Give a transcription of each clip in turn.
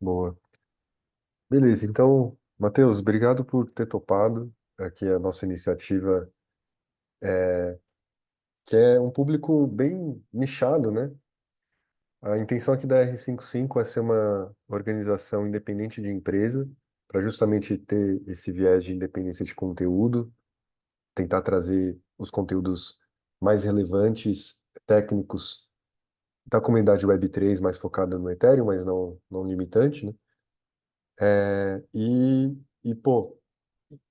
Boa. Beleza, então, Matheus, obrigado por ter topado aqui a nossa iniciativa, que é um público bem nichado, né? A intenção aqui da R55 é ser uma organização independente de empresa, para justamente ter esse viés de independência de conteúdo, tentar trazer os conteúdos mais relevantes, técnicos da comunidade Web3, mais focada no Ethereum, mas não limitante, né? Pô,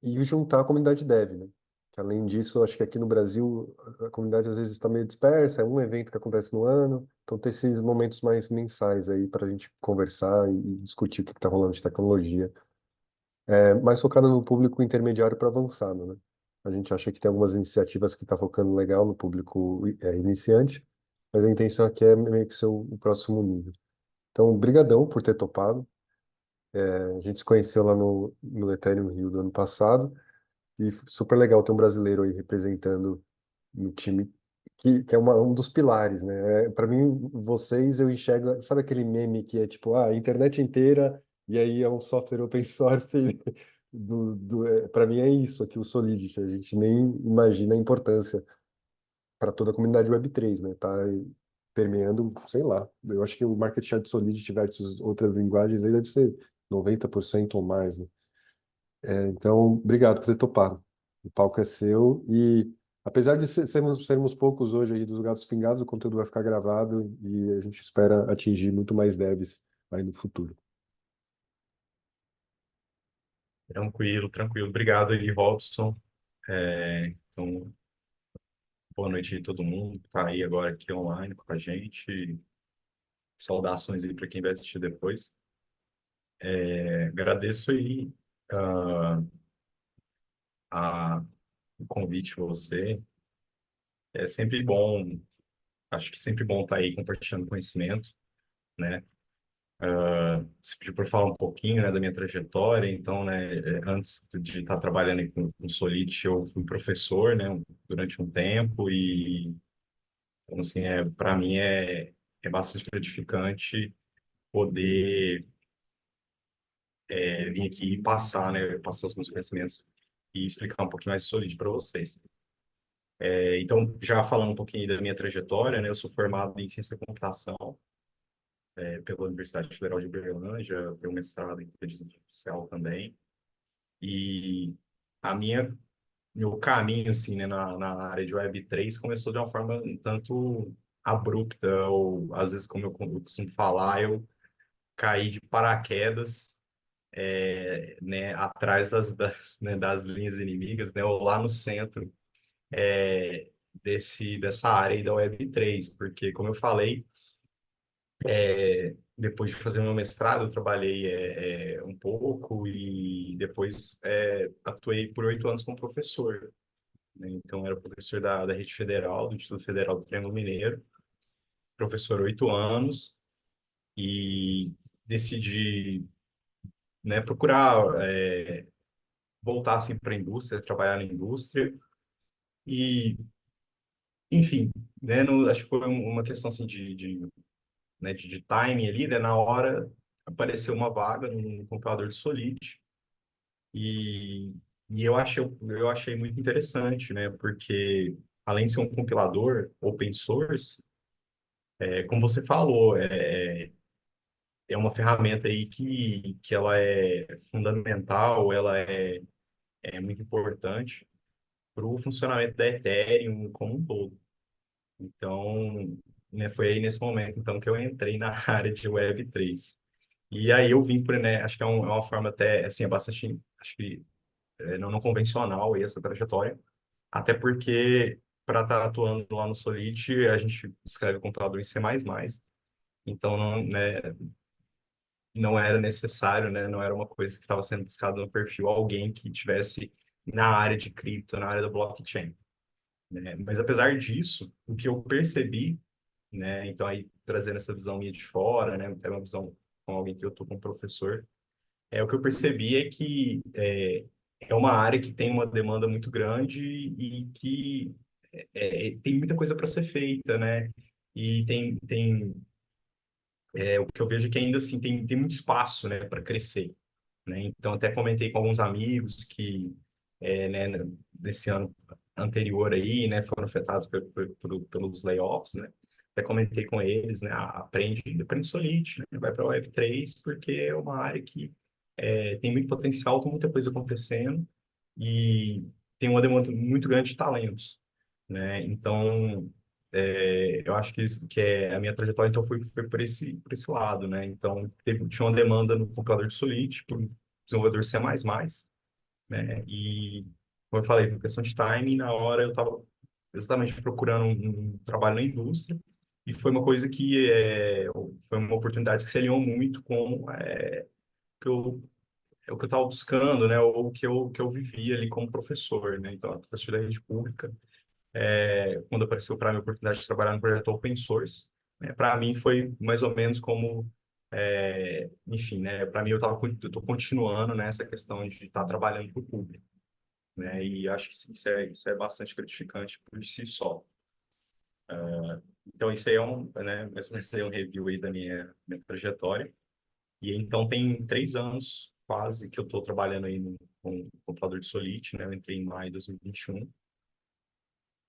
e juntar a comunidade dev, né? Que, além disso, eu acho que aqui no Brasil a comunidade às vezes está meio dispersa, é um evento que acontece no ano, então ter esses momentos mais mensais aí para a gente conversar e discutir o que está rolando de tecnologia. É mais focado no público intermediário para avançado, né? A gente acha que tem algumas iniciativas que está focando legal no público iniciante, mas a intenção aqui é meio que ser o próximo nível. Então, brigadão por ter topado. A gente se conheceu lá no Ethereum Rio do ano passado. E super legal ter um brasileiro aí representando no time, que é um dos pilares, né? Para mim, vocês, eu enxergo, sabe aquele meme que é tipo, a internet inteira, e aí é um software open source, para mim é isso aqui, o Solidity, a gente nem imagina a importância para toda a comunidade Web3, né? Tá permeando, sei lá, eu acho que o market share de Solidity versus outras linguagens aí deve ser 90% ou mais, né? Então, obrigado por ter topado. O palco é seu e, apesar de sermos poucos hoje aí dos Gatos Pingados, o conteúdo vai ficar gravado e a gente espera atingir muito mais devs aí no futuro. Tranquilo, tranquilo. Obrigado aí, Robson. Então, boa noite a todo mundo que está aí agora aqui online com a gente. Saudações aí para quem vai assistir depois. Agradeço aí ah, o convite de você. É sempre bom, acho que sempre bom estar aí compartilhando conhecimento, né? Você pediu para falar um pouquinho, né, da minha trajetória, então, né, antes de estar trabalhando aí com Solid, eu fui professor, né, durante um tempo e, então, assim, para mim é bastante gratificante poder vir aqui e passar, né, passar os meus conhecimentos e explicar um pouquinho mais de Solid para vocês. Então, já falando um pouquinho da minha trajetória, né, eu sou formado em ciência da computação pela Universidade Federal de Uberlândia, tenho mestrado em inteligência artificial também. E a meu caminho, assim, né, na área de Web3 começou de uma forma um tanto abrupta, ou às vezes, como eu costumo falar, eu caí de paraquedas, né, atrás né, das linhas inimigas, né, ou lá no centro é, dessa área aí da Web3, porque, como eu falei, depois de fazer meu mestrado, eu trabalhei um pouco e depois atuei por 8 anos como professor, né? Então, era professor da Rede Federal, do Instituto Federal do Triângulo Mineiro, professor 8 anos, e decidi, né, procurar voltar assim para a indústria, trabalhar na indústria, e, enfim, né, acho que foi uma questão assim, né, de timing ali, né, na hora apareceu uma vaga no compilador de Solid, e, e eu achei muito interessante, né, porque além de ser um compilador open source, como você falou, é uma ferramenta aí que ela é fundamental, ela é muito importante para o funcionamento da Ethereum como um todo. Então, né, foi aí nesse momento então que eu entrei na área de Web3. E aí eu vim por, né, acho que é uma forma até, assim, é bastante, acho que não convencional aí essa trajetória, até porque para estar atuando lá no Solid, a gente escreve o compilador em C++, então não, né, não era necessário, né? Não era uma coisa que estava sendo buscado no perfil alguém que tivesse na área de cripto, na área da blockchain, né? Mas apesar disso, o que eu percebi, né? Então aí trazendo essa visão minha de fora, né? Até uma visão com alguém que eu tô com um professor, o que eu percebi é que é uma área que tem uma demanda muito grande e que tem muita coisa para ser feita, né? E tem o que eu vejo é que ainda assim tem muito espaço, né, para crescer, né? Então, até comentei com alguns amigos que, né, nesse ano anterior aí, né, foram afetados pelos layoffs, né? Até comentei com eles, né, aprende Solid, né, vai para a Web3, porque é uma área que tem muito potencial, tem muita coisa acontecendo e tem uma demanda muito grande de talentos, né? Então, eu acho que a minha trajetória então foi por esse lado, né? Então, tinha uma demanda no compilador de Solid por desenvolvedor C++, né? E, como eu falei, por questão de timing, na hora eu estava exatamente procurando um trabalho na indústria e foi uma coisa que foi uma oportunidade que se alinhou muito com que eu, o que eu estava buscando, né? Ou o que eu vivia ali como professor, né? Então, eu professor da rede pública, quando apareceu para mim a oportunidade de trabalhar no projeto Open Source, né, para mim foi mais ou menos como, enfim, né, para mim eu estou continuando nessa questão de estar trabalhando para o público, né, e acho que isso é bastante gratificante por si só. Então isso aí né, mais ou menos aí um review aí da minha trajetória. E então tem 3 anos quase que eu estou trabalhando aí com o computador de Solid, né, eu entrei em maio de 2021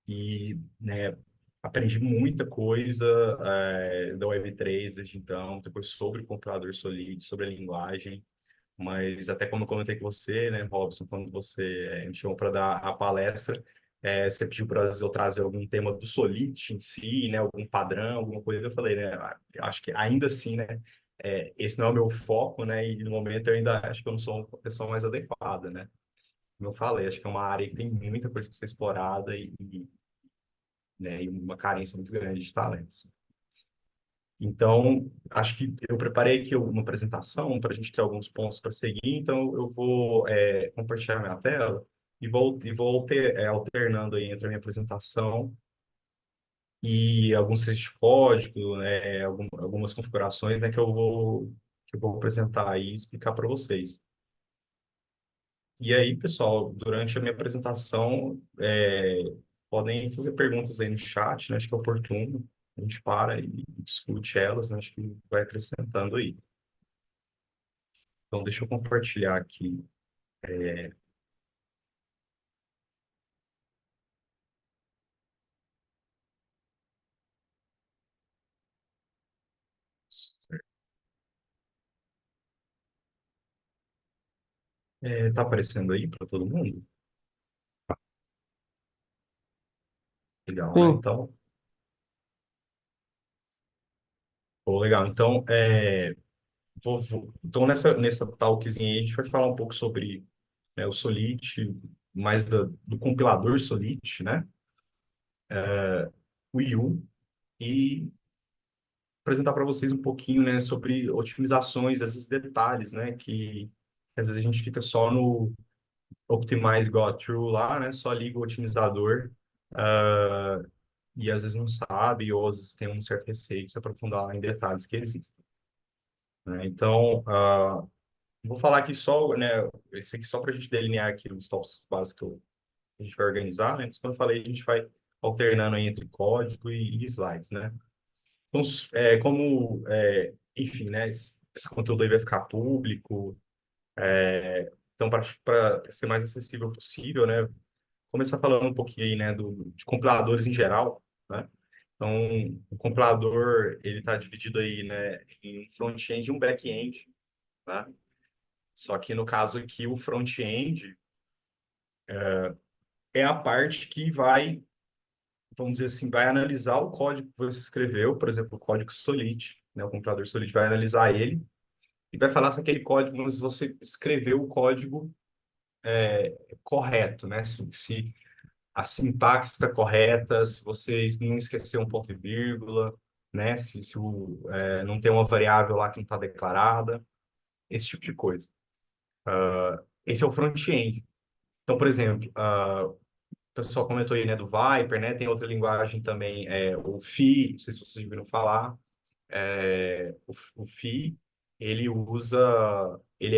e, né, aprendi muita coisa da Web3 desde então, depois sobre o compilador Solid, sobre a linguagem, mas até como eu comentei com você, né, Robson, quando você me chamou para dar a palestra, você pediu para eu trazer algum tema do Solid em si, né, algum padrão, alguma coisa, eu falei, né, eu acho que ainda assim, né, esse não é o meu foco, né, e no momento eu ainda acho que eu não sou a pessoa mais adequada, né. Como eu falei, acho que é uma área que tem muita coisa para ser explorada né, e uma carência muito grande de talentos. Então, acho que eu preparei aqui uma apresentação para a gente ter alguns pontos para seguir, então eu vou compartilhar minha tela e vou alternando aí entre a minha apresentação e alguns trechos de código, né, algumas configurações, né, que eu vou apresentar aí e explicar para vocês. E aí, pessoal, durante a minha apresentação, podem fazer perguntas aí no chat, né? Acho que é oportuno. A gente para e discute elas, né? Acho que vai acrescentando aí. Então, deixa eu compartilhar aqui. Tá aparecendo aí para todo mundo? Legal, né? Sim, Então, pô, legal. Então, então nessa talkzinha aí, a gente vai falar um pouco sobre, né, o Solid, mais do compilador Solid, né? O IU, e apresentar para vocês um pouquinho, né, sobre otimizações, esses detalhes, né, que às vezes a gente fica só no Optimize Go Through lá, né, só liga o otimizador, ah, e às vezes não sabe, ou às vezes tem um certo receio de se aprofundar lá em detalhes que existem, né? Então, vou falar aqui só, né, esse aqui só para a gente delinear aqui os tópicos básicos que a gente vai organizar, né, como eu falei, a gente vai alternando aí entre código e slides, né? Então, enfim, né, esse conteúdo aí vai ficar público, então, para ser mais acessível possível, né, começar falando um pouquinho aí, né, de compiladores em geral, né? Então, o compilador, ele está dividido aí, né, em um front-end e um back-end, né? Só que no caso aqui, o front-end é a parte que vai, vamos dizer assim, vai analisar o código que você escreveu, por exemplo, o código Solid, né? O compilador Solid vai analisar ele e vai falar se aquele código, se você escreveu o código correto, né? Se a sintaxe está correta, se você não esqueceu um ponto e vírgula, né? Não tem uma variável lá que não está declarada, esse tipo de coisa. Esse é o front-end. Então, por exemplo, o pessoal comentou aí, né, do Viper, né? Tem outra linguagem também, o Phi, não sei se vocês viram falar, o Phi, ele usa, ele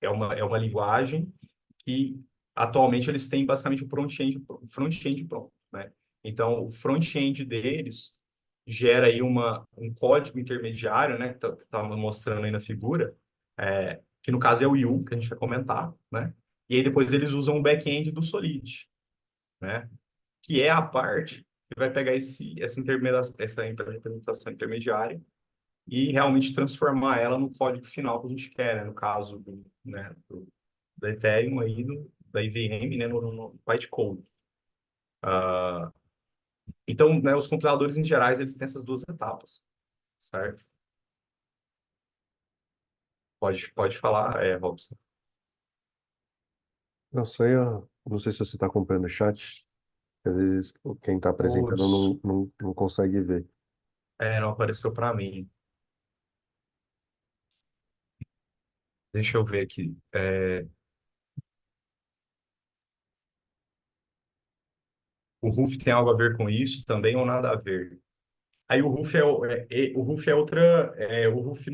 é uma linguagem que atualmente eles têm basicamente o front-end pronto, né? Então, o front-end deles gera aí um código intermediário, né, que estava mostrando aí na figura, que no caso é o IU, que a gente vai comentar, né? E aí depois eles usam o back-end do Solid, né? Que é a parte que vai pegar essa implementação intermediária e realmente transformar ela no código final que a gente quer, né? No caso da Ethereum aí, da IVM, né? No bytecode. Então, né, os compiladores em gerais, eles têm essas duas etapas, certo? Pode falar, Robson. Não sei, eu não sei se você está acompanhando o chat, às vezes quem está apresentando Todos, não consegue ver. não apareceu para mim. Deixa eu ver aqui. O RUF tem algo a ver com isso também ou nada a ver? Aí o RUF o RUF é outra, o RUF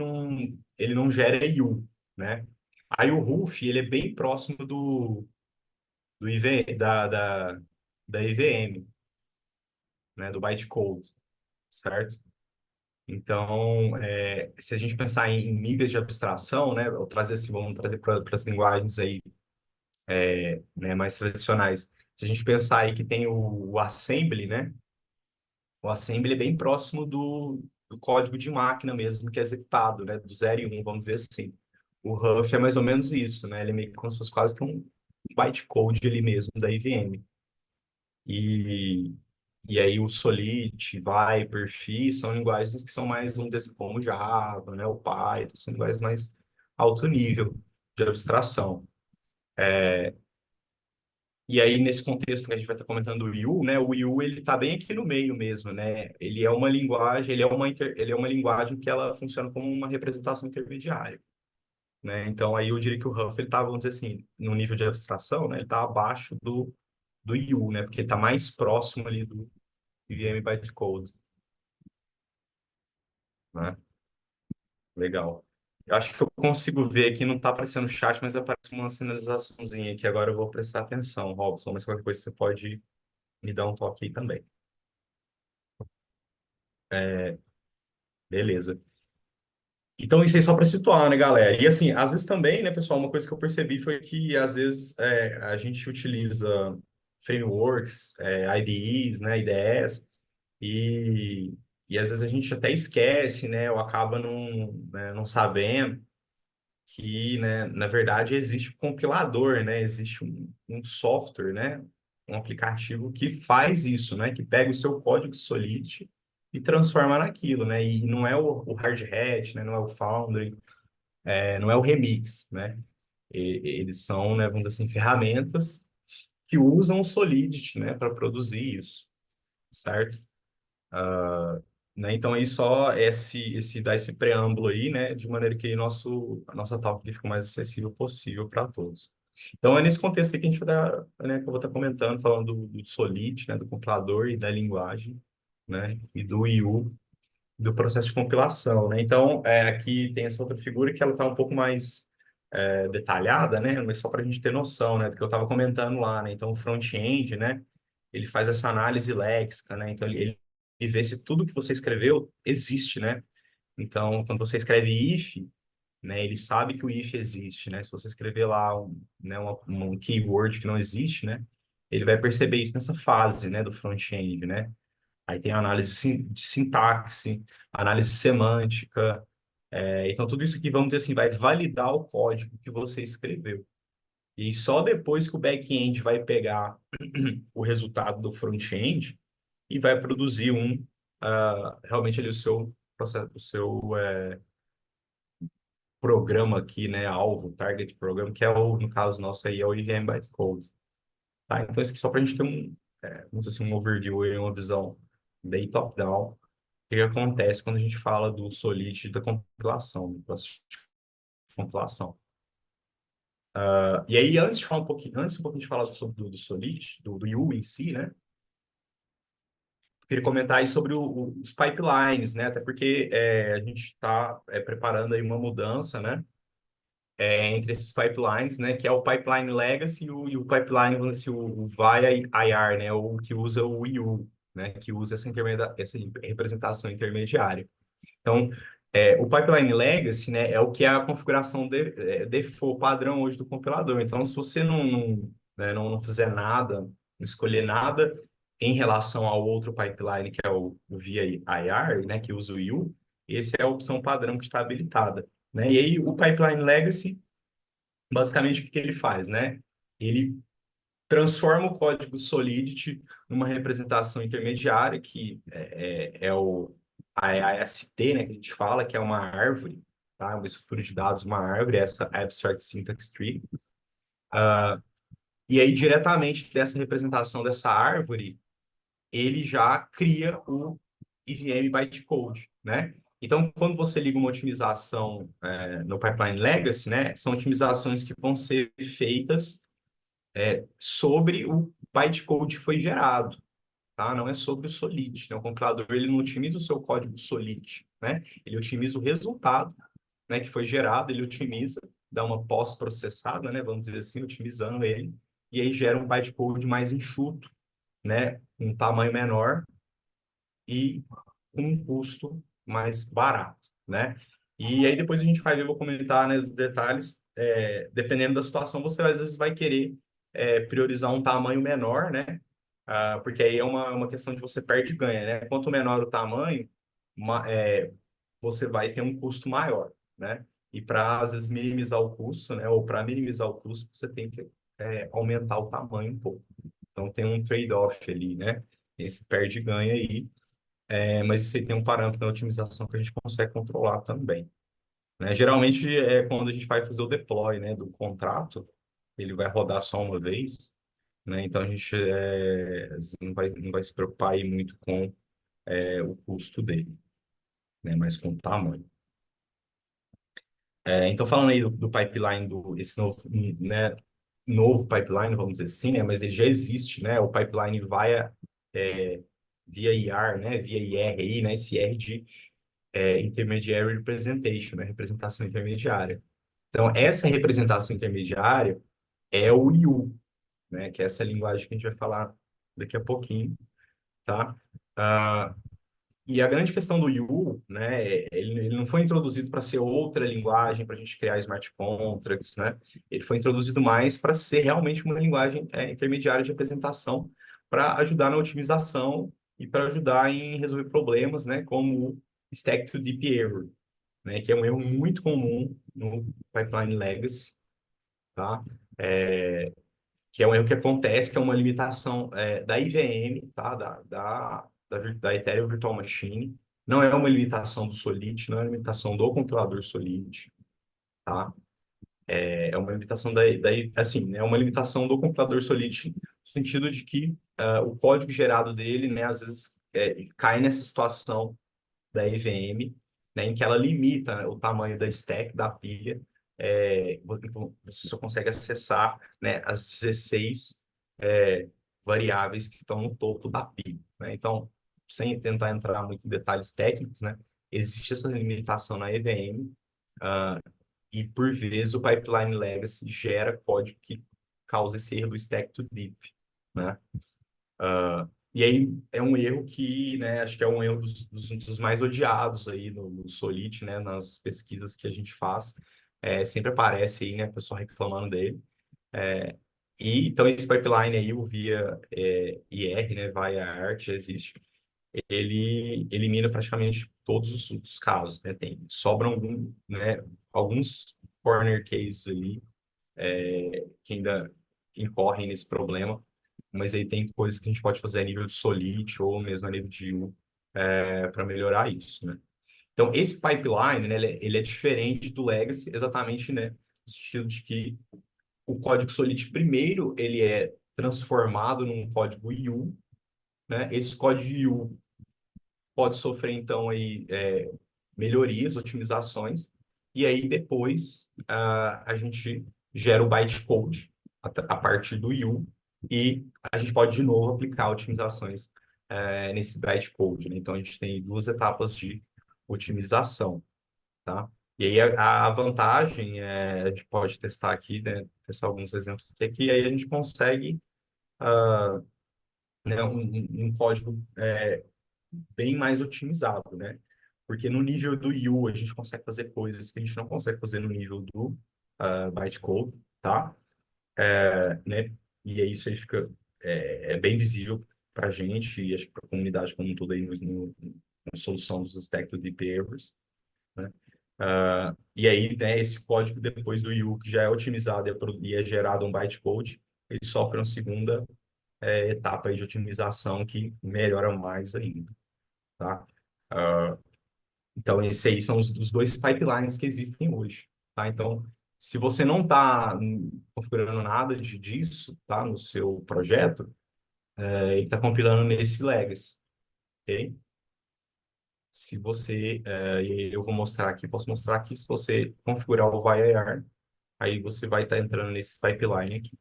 ele não gera IU, né? Aí o RUF, ele é bem próximo do IV, da EVM, né? Do bytecode, certo? Então, se a gente pensar em níveis de abstração, né? Vamos trazer para as linguagens aí, né, mais tradicionais. Se a gente pensar aí que tem o assembly, né? O assembly é bem próximo do código de máquina mesmo que é executado, né? Do 0 e 1, vamos dizer assim. O Huff é mais ou menos isso, né? Ele é meio que como se fosse quase que um bytecode ali mesmo da IVM. E, e aí o Solid, Viper, Phi são linguagens que são mais, um desse como Java, né? O Python, são linguagens mais alto nível de abstração. E aí, nesse contexto que a gente vai estar comentando o Yu, né? O Yu, ele está bem aqui no meio mesmo, né? Ele é uma linguagem, ele é uma linguagem que ela funciona como uma representação intermediária, né? Então, aí eu diria que o Huff, ele está, vamos dizer assim, no nível de abstração, né? Ele está abaixo do Yu, né? Porque ele está mais próximo ali do IBM Bytecode, né? Legal. Eu acho que eu consigo ver aqui, não está aparecendo no chat, mas aparece uma sinalizaçãozinha aqui. Agora eu vou prestar atenção, Robson, mas qualquer coisa você pode me dar um toque aí também. Beleza. Então, isso aí só para situar, né, galera? E assim, às vezes também, né, pessoal, uma coisa que eu percebi foi que às vezes a gente utiliza frameworks, IDEs, né, IDEs, e, e às vezes a gente até esquece, né, ou acaba não sabendo que, né, na verdade existe um compilador, né, existe um software, né, um aplicativo que faz isso, né, que pega o seu código Solid e transforma naquilo, né, e não é o Hard Hat, né, não é o Foundry, não é o Remix, né, eles são, né, vamos dizer assim, ferramentas que usam o Solidity, né, para produzir isso, certo? Né? Então, aí só dar esse preâmbulo aí, né, de maneira que a nossa talk fique o mais acessível possível para todos. Então, é nesse contexto aí que a gente vai dar, né, que eu vou estar comentando, falando do Solid, né, do compilador e da linguagem, né, e do IU, do processo de compilação, né? Então, aqui tem essa outra figura que ela está um pouco mais detalhada, né, mas só para a gente ter noção, né, do que eu estava comentando lá, né? Então, o front-end, né, ele faz essa análise léxica, né? Então, ele vê se tudo que você escreveu existe, né? Então, quando você escreve if, né, ele sabe que o if existe, né? Se você escrever lá um keyword que não existe, né, ele vai perceber isso nessa fase, né, do front-end, né? Aí tem a análise de sintaxe, análise semântica, então tudo isso aqui, vamos dizer assim, vai validar o código que você escreveu. E só depois que o back-end vai pegar o resultado do front-end e vai produzir realmente ali o seu processo, o seu programa aqui, né, alvo, target program, que é no caso nosso aí, é o IBM Bytecode. Tá? Então, isso aqui só para a gente ter vamos dizer assim, um overview e uma visão bem top-down, o que acontece quando a gente fala do Solid da compilação, do processo de compilação. E aí, antes um pouquinho de falar do Solid, do IU em si, né, queria comentar aí sobre os pipelines, né? Até porque a gente está preparando aí uma mudança, né? Entre esses pipelines, né? Que é o pipeline legacy e o pipeline, vamos dizer assim, o VIA IR, né? O que usa o IU, né, que usa essa representação intermediária. Então, o pipeline legacy, né, é o que é a configuração default padrão hoje do compilador. Então, se você não fizer nada, não escolher nada em relação ao outro pipeline, que é o VIR, né, que usa o U, essa é a opção padrão que está habilitada, né? E aí, o pipeline legacy, basicamente, o que que ele faz, né? Ele transforma o código Solidity numa representação intermediária, que é o AST, né, que a gente fala, que é uma árvore, tá? Uma estrutura de dados, uma árvore, essa Abstract Syntax Tree. E aí, diretamente dessa representação dessa árvore, ele já cria o EVM bytecode, né? Então, quando você liga uma otimização no Pipeline Legacy, né, são otimizações que vão ser feitas sobre o bytecode que foi gerado, tá? Não é sobre o Solid, né? O compilador ele não otimiza o seu código Solid, né? Ele otimiza o resultado, né, que foi gerado, ele otimiza, dá uma pós-processada, né, vamos dizer assim, otimizando ele, e aí gera um bytecode mais enxuto, né, um tamanho menor e com um custo mais barato, né? E aí depois a gente vai ver, eu vou comentar, né, os detalhes. Dependendo da situação, você às vezes vai querer priorizar um tamanho menor, né? Porque aí é uma questão de você perde e ganha, né? Quanto menor o tamanho, você vai ter um custo maior, né? E para, às vezes, minimizar o custo, né? Ou para minimizar o custo, você tem que aumentar o tamanho um pouco. Então, tem um trade-off ali, né? Esse perde e ganha aí. Mas isso aí tem um parâmetro na otimização que a gente consegue controlar também, né? Geralmente, quando a gente vai fazer o deploy, né, do contrato, ele vai rodar só uma vez, né? Então, a gente não vai se preocupar aí muito com o custo dele, né? Mas com o tamanho. Então, falando aí do pipeline, esse novo, né, novo pipeline, vamos dizer assim, né, mas ele já existe, né, o pipeline via IR, né, via IR aí, né, esse R de Intermediary Representation, né, representação intermediária. Então, essa representação intermediária é o U, né, que é essa linguagem que a gente vai falar daqui a pouquinho, tá? Ah, e a grande questão do U, né, ele não foi introduzido para ser outra linguagem para a gente criar smart contracts, né? Ele foi introduzido mais para ser realmente uma linguagem intermediária de representação para ajudar na otimização e para ajudar em resolver problemas, né, como o stack to deep error, né, que é um erro muito comum no pipeline legacy, tá? Que é um erro que acontece, que é uma limitação da IVM, tá? Da Ethereum Virtual Machine. Não é uma limitação do Solid, não é uma limitação do compilador Solid, tá? É uma limitação assim, é uma limitação do compilador Solid, no sentido de que o código gerado dele, né, às vezes cai nessa situação da EVM, né, em que ela limita, né, o tamanho da stack, da pilha. Você só consegue acessar, né, as 16 variáveis que estão no topo da pilha, né? Então, sem tentar entrar muito em detalhes técnicos, né, existe essa limitação na EVM, e por vezes o pipeline legacy gera código que causa esse erro do stack to deep, né? E aí é um erro que, né, acho que é um erro dos mais odiados aí no Solid, né, nas pesquisas que a gente faz. Sempre aparece aí, né, o pessoal reclamando dele. É, e então esse pipeline aí, o via IR, né, via ART, já existe. Ele elimina praticamente todos os casos, né? Sobram alguns corner cases ali que ainda incorrem nesse problema, mas aí tem coisas que a gente pode fazer a nível de Solid ou mesmo a nível de U para melhorar isso, né? Então, esse pipeline, né, ele é diferente do Legacy, exatamente, né, no sentido de que o código Solid, primeiro, ele é transformado num código U, né? Esse código U pode sofrer, então, aí, melhorias, otimizações, e aí depois a gente gera o bytecode a partir do U, e a gente pode, de novo, aplicar otimizações nesse bytecode, né? Então, a gente tem duas etapas de otimização, tá? E aí, a vantagem, a gente pode testar aqui, né? Testar alguns exemplos aqui, que aí a gente consegue né, um código bem mais otimizado, né? Porque no nível do U a gente consegue fazer coisas que a gente não consegue fazer no nível do bytecode, tá? Né? E aí isso aí fica bem visível para a gente e acho que para a comunidade como um todo aí na solução dos stack do Deep Errors, né? E aí, né, esse código depois do U, que já é otimizado e é gerado um bytecode, ele sofre uma segunda etapa aí de otimização que melhora mais ainda, tá? Ah, então, esses aí são os dois pipelines que existem hoje, tá? Então, se você não está configurando nada disso, tá, no seu projeto, ele está compilando nesse Legacy, ok? Se você, e eu vou mostrar aqui, posso mostrar aqui, se você configurar o VAR, aí você vai estar entrando nesse pipeline aqui.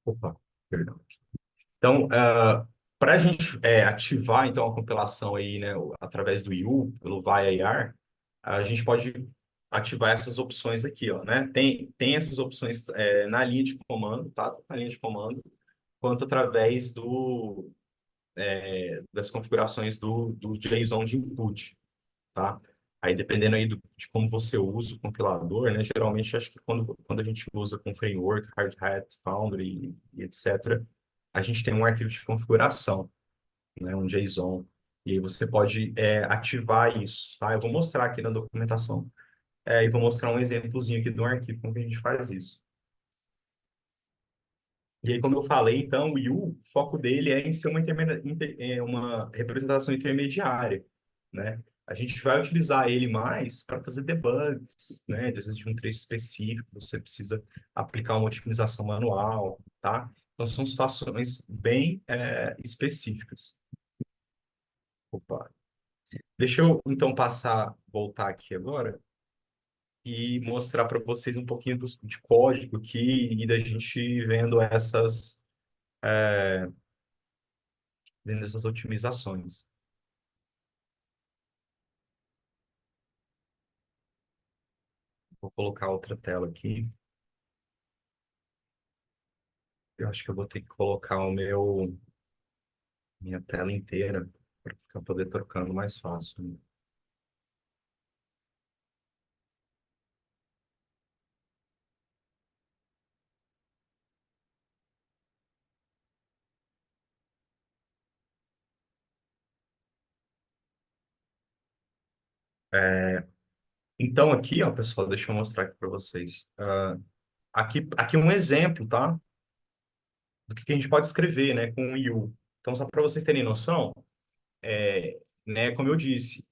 Opa, perdão. Então, para a gente ativar então a compilação aí, né, através do IU, pelo VAR, a gente pode ativar essas opções aqui, ó, né? Tem essas opções na linha de comando, tá? Na linha de comando, quanto através das configurações do JSON de input, tá? Aí, dependendo aí de como você usa o compilador, né? Geralmente, acho que quando a gente usa com framework, Hard Hat, Foundry e etc., a gente tem um arquivo de configuração, né? Um JSON. E aí você pode ativar isso, tá? Eu vou mostrar aqui na documentação. E vou mostrar um exemplozinho aqui de um arquivo, como que a gente faz isso. E aí, como eu falei, então, o U, o foco dele é em ser uma representação intermediária, né? A gente vai utilizar ele mais para fazer debugs, né? Às vezes de um trecho específico, você precisa aplicar uma otimização manual, tá? Então, são situações bem específicas. Opa. Deixa eu, então, voltar aqui agora e mostrar para vocês um pouquinho de código aqui e da gente vendo essas otimizações. Vou colocar outra tela aqui. Eu acho que eu vou ter que colocar minha tela inteira para poder trocando mais fácil, né? Então, aqui, ó, pessoal, deixa eu mostrar aqui para vocês. Aqui um exemplo, tá? Do que a gente pode escrever, né, com o U. Então, só para vocês terem noção, né, como eu disse,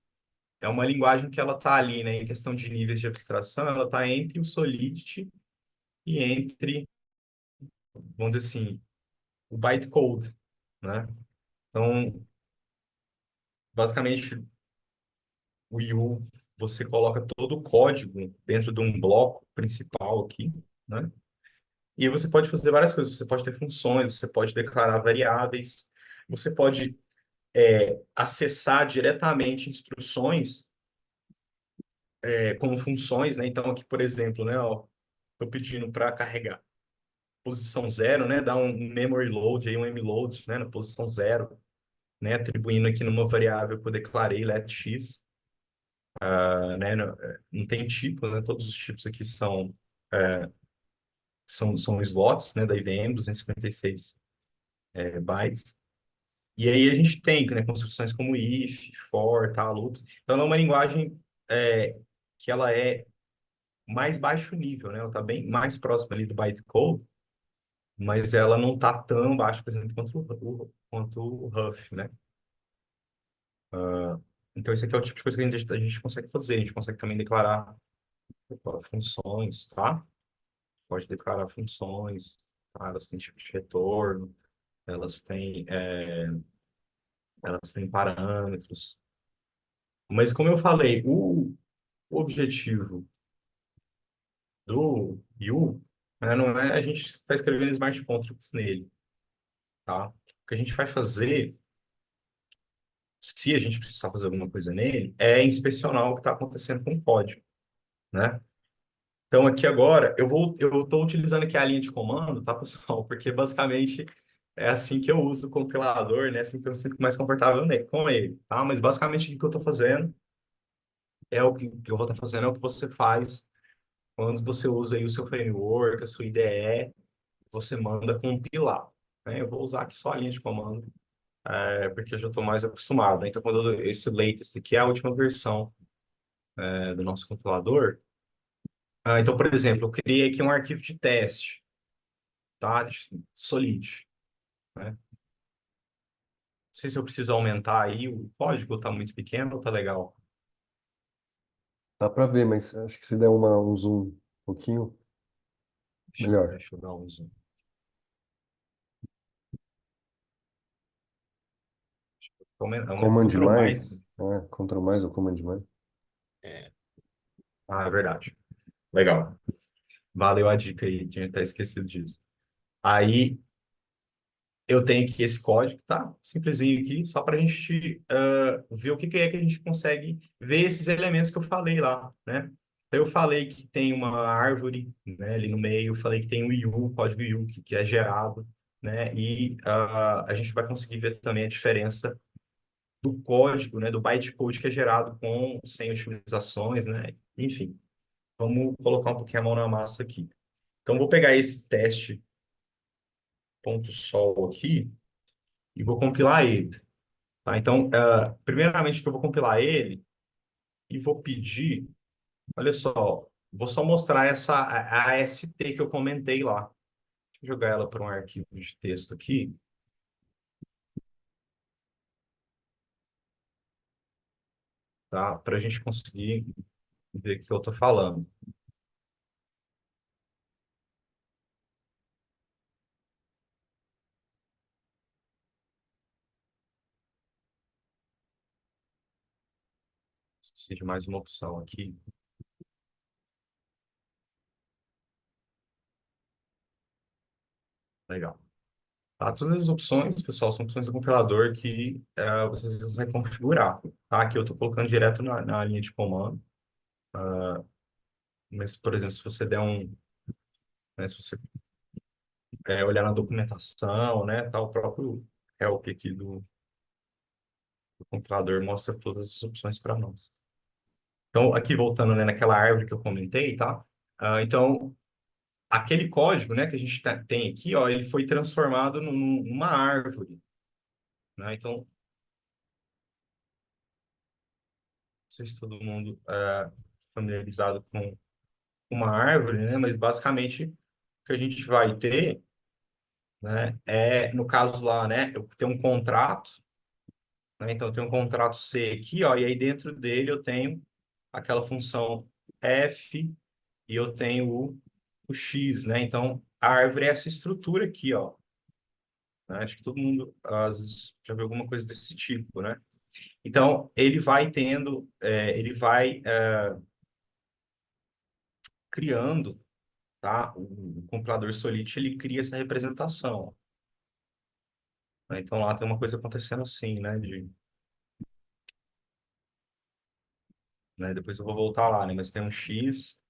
é uma linguagem que ela está ali, né, em questão de níveis de abstração, ela está entre o Solidity e entre, vamos dizer assim, o bytecode, né? Então, basicamente, o U, você coloca todo o código dentro de um bloco principal aqui, né? E aí você pode fazer várias coisas. Você pode ter funções, você pode declarar variáveis, você pode acessar diretamente instruções como funções, né? Então, aqui, por exemplo, né, ó, estou pedindo para carregar posição zero, né? Dar um memory load, aí um mload, né? Na posição zero, né? Atribuindo aqui numa variável que eu declarei, let x, né? Não tem tipo, né? Todos os tipos aqui são slots, né? Da IVM, 256 bytes. E aí a gente tem, né? Construções como if, for, tá, loops. Então, ela é uma linguagem que ela é mais baixo nível, né? Ela está bem mais próxima ali do bytecode, mas ela não está tão baixo, por exemplo, quanto o Huff, né? Então, esse aqui é o tipo de coisa que a gente consegue fazer. A gente consegue também declarar funções, tá? Pode declarar funções, tá? Elas têm tipo de retorno, elas têm, é, elas têm parâmetros. Mas, como eu falei, o objetivo do U, né, não é a gente estar escrevendo smart contracts nele, tá? O que a gente vai fazer, se a gente precisar fazer alguma coisa nele, é inspecionar o que está acontecendo com o código, né? Então, aqui agora, eu estou utilizando aqui a linha de comando, tá, pessoal? Porque basicamente é assim que eu uso o compilador, né? Assim que eu me sinto mais confortável com ele, tá? Mas basicamente o que eu estou fazendo é o que eu vou estar fazendo é o que você faz quando você usa aí o seu framework, a sua IDE, você manda compilar, né? Eu vou usar aqui só a linha de comando, porque eu já estou mais acostumado, né? Então, esse latest aqui é a última versão, do nosso compilador. Então, por exemplo, eu criei aqui um arquivo de teste, tá? De Solid, né? Não sei se eu preciso aumentar aí o código, tá muito pequeno ou tá legal? Dá para ver, mas acho que se der um zoom um pouquinho, melhor. Deixa eu dar um zoom. Command Ctrl mais. mais, Ctrl mais ou Command mais. Ah, é verdade. Legal. Valeu a dica aí, tinha até esquecido disso. Aí eu tenho aqui esse código, tá? Simplesinho aqui, só para a gente ver o que que é que a gente consegue ver esses elementos que eu falei lá, né? Então, eu falei que tem uma árvore, né, ali no meio, eu falei que tem o IU, código IU, que é gerado, né? E a gente vai conseguir ver também a diferença do código, né, do bytecode que é gerado com, sem otimizações, né? Enfim, vamos colocar um pouquinho a mão na massa aqui. Então, vou pegar esse teste ponto .sol aqui e vou compilar ele, tá? Então, primeiramente que eu vou compilar ele e vou pedir, olha só, vou só mostrar a AST que eu comentei lá. Deixa eu jogar ela para um arquivo de texto aqui, tá? Para a gente conseguir ver o que eu estou falando. Esqueci de mais uma opção aqui. Legal. Tá? Todas as opções, pessoal, são opções do compilador que vocês vão configurar. Tá? Aqui eu estou colocando direto na linha de comando. Mas, por exemplo, se você der né, se você olhar na documentação, né, tá, o próprio help aqui do compilador mostra todas as opções para nós. Então, aqui voltando, né, naquela árvore que eu comentei, tá? Então, aquele código, né, que a gente tem aqui, ó, ele foi transformado numa árvore, né? Então, não sei se todo mundo familiarizado com uma árvore, né? Mas basicamente o que a gente vai ter, né, no caso lá, né, eu tenho um contrato, né? Então, eu tenho um contrato C aqui, ó, e aí dentro dele eu tenho aquela função F e eu tenho o X, né? Então, a árvore é essa estrutura aqui, ó. Né? Acho que todo mundo, às vezes, já viu alguma coisa desse tipo, né? Então, ele vai tendo, ele vai criando, tá? O compilador Solid, ele cria essa representação, né? Então, lá tem uma coisa acontecendo assim, né? Depois eu vou voltar lá, né? Mas tem um X,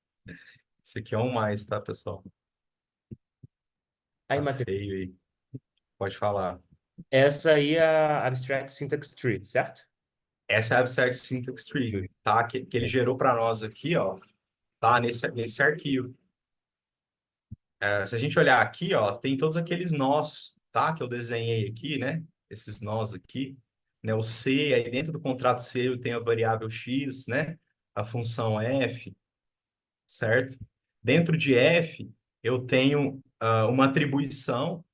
esse aqui é um mais, tá, pessoal? Aí, Tá Matheus, feio aí. Pode falar. essa aí é a Abstract Syntax Tree, certo? Essa é a Abstract Syntax Tree, tá? Que ele gerou para nós aqui, ó, tá? Nesse arquivo. Se a gente olhar aqui, ó, tem todos aqueles nós, tá? Que eu desenhei aqui, né? Esses nós aqui, né? O C, aí dentro do contrato C eu tenho a variável X, né? A função F, certo? Dentro de F, eu tenho uma atribuição,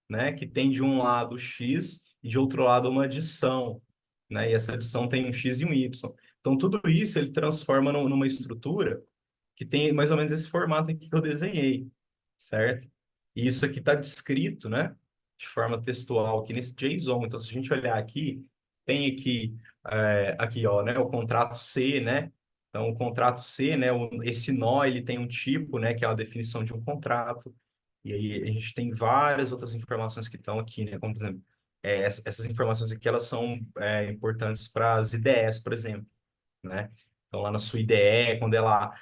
né, que tem de um lado X e de outro lado uma adição, né, e essa adição tem um X e um Y. Então, tudo isso ele transforma numa estrutura que tem mais ou menos esse formato aqui que eu desenhei, certo? E isso aqui está descrito, né, de forma textual aqui nesse JSON. Então, se a gente olhar aqui, tem aqui, ó, né, o contrato C, né? Então, o contrato C, né, esse nó, ele tem um tipo, né, que é a definição de um contrato. E aí a gente tem várias outras informações que estão aqui, né? Como, por exemplo, essas informações aqui, elas são importantes para as IDEs, por exemplo, né? Então, lá na sua IDE, quando ela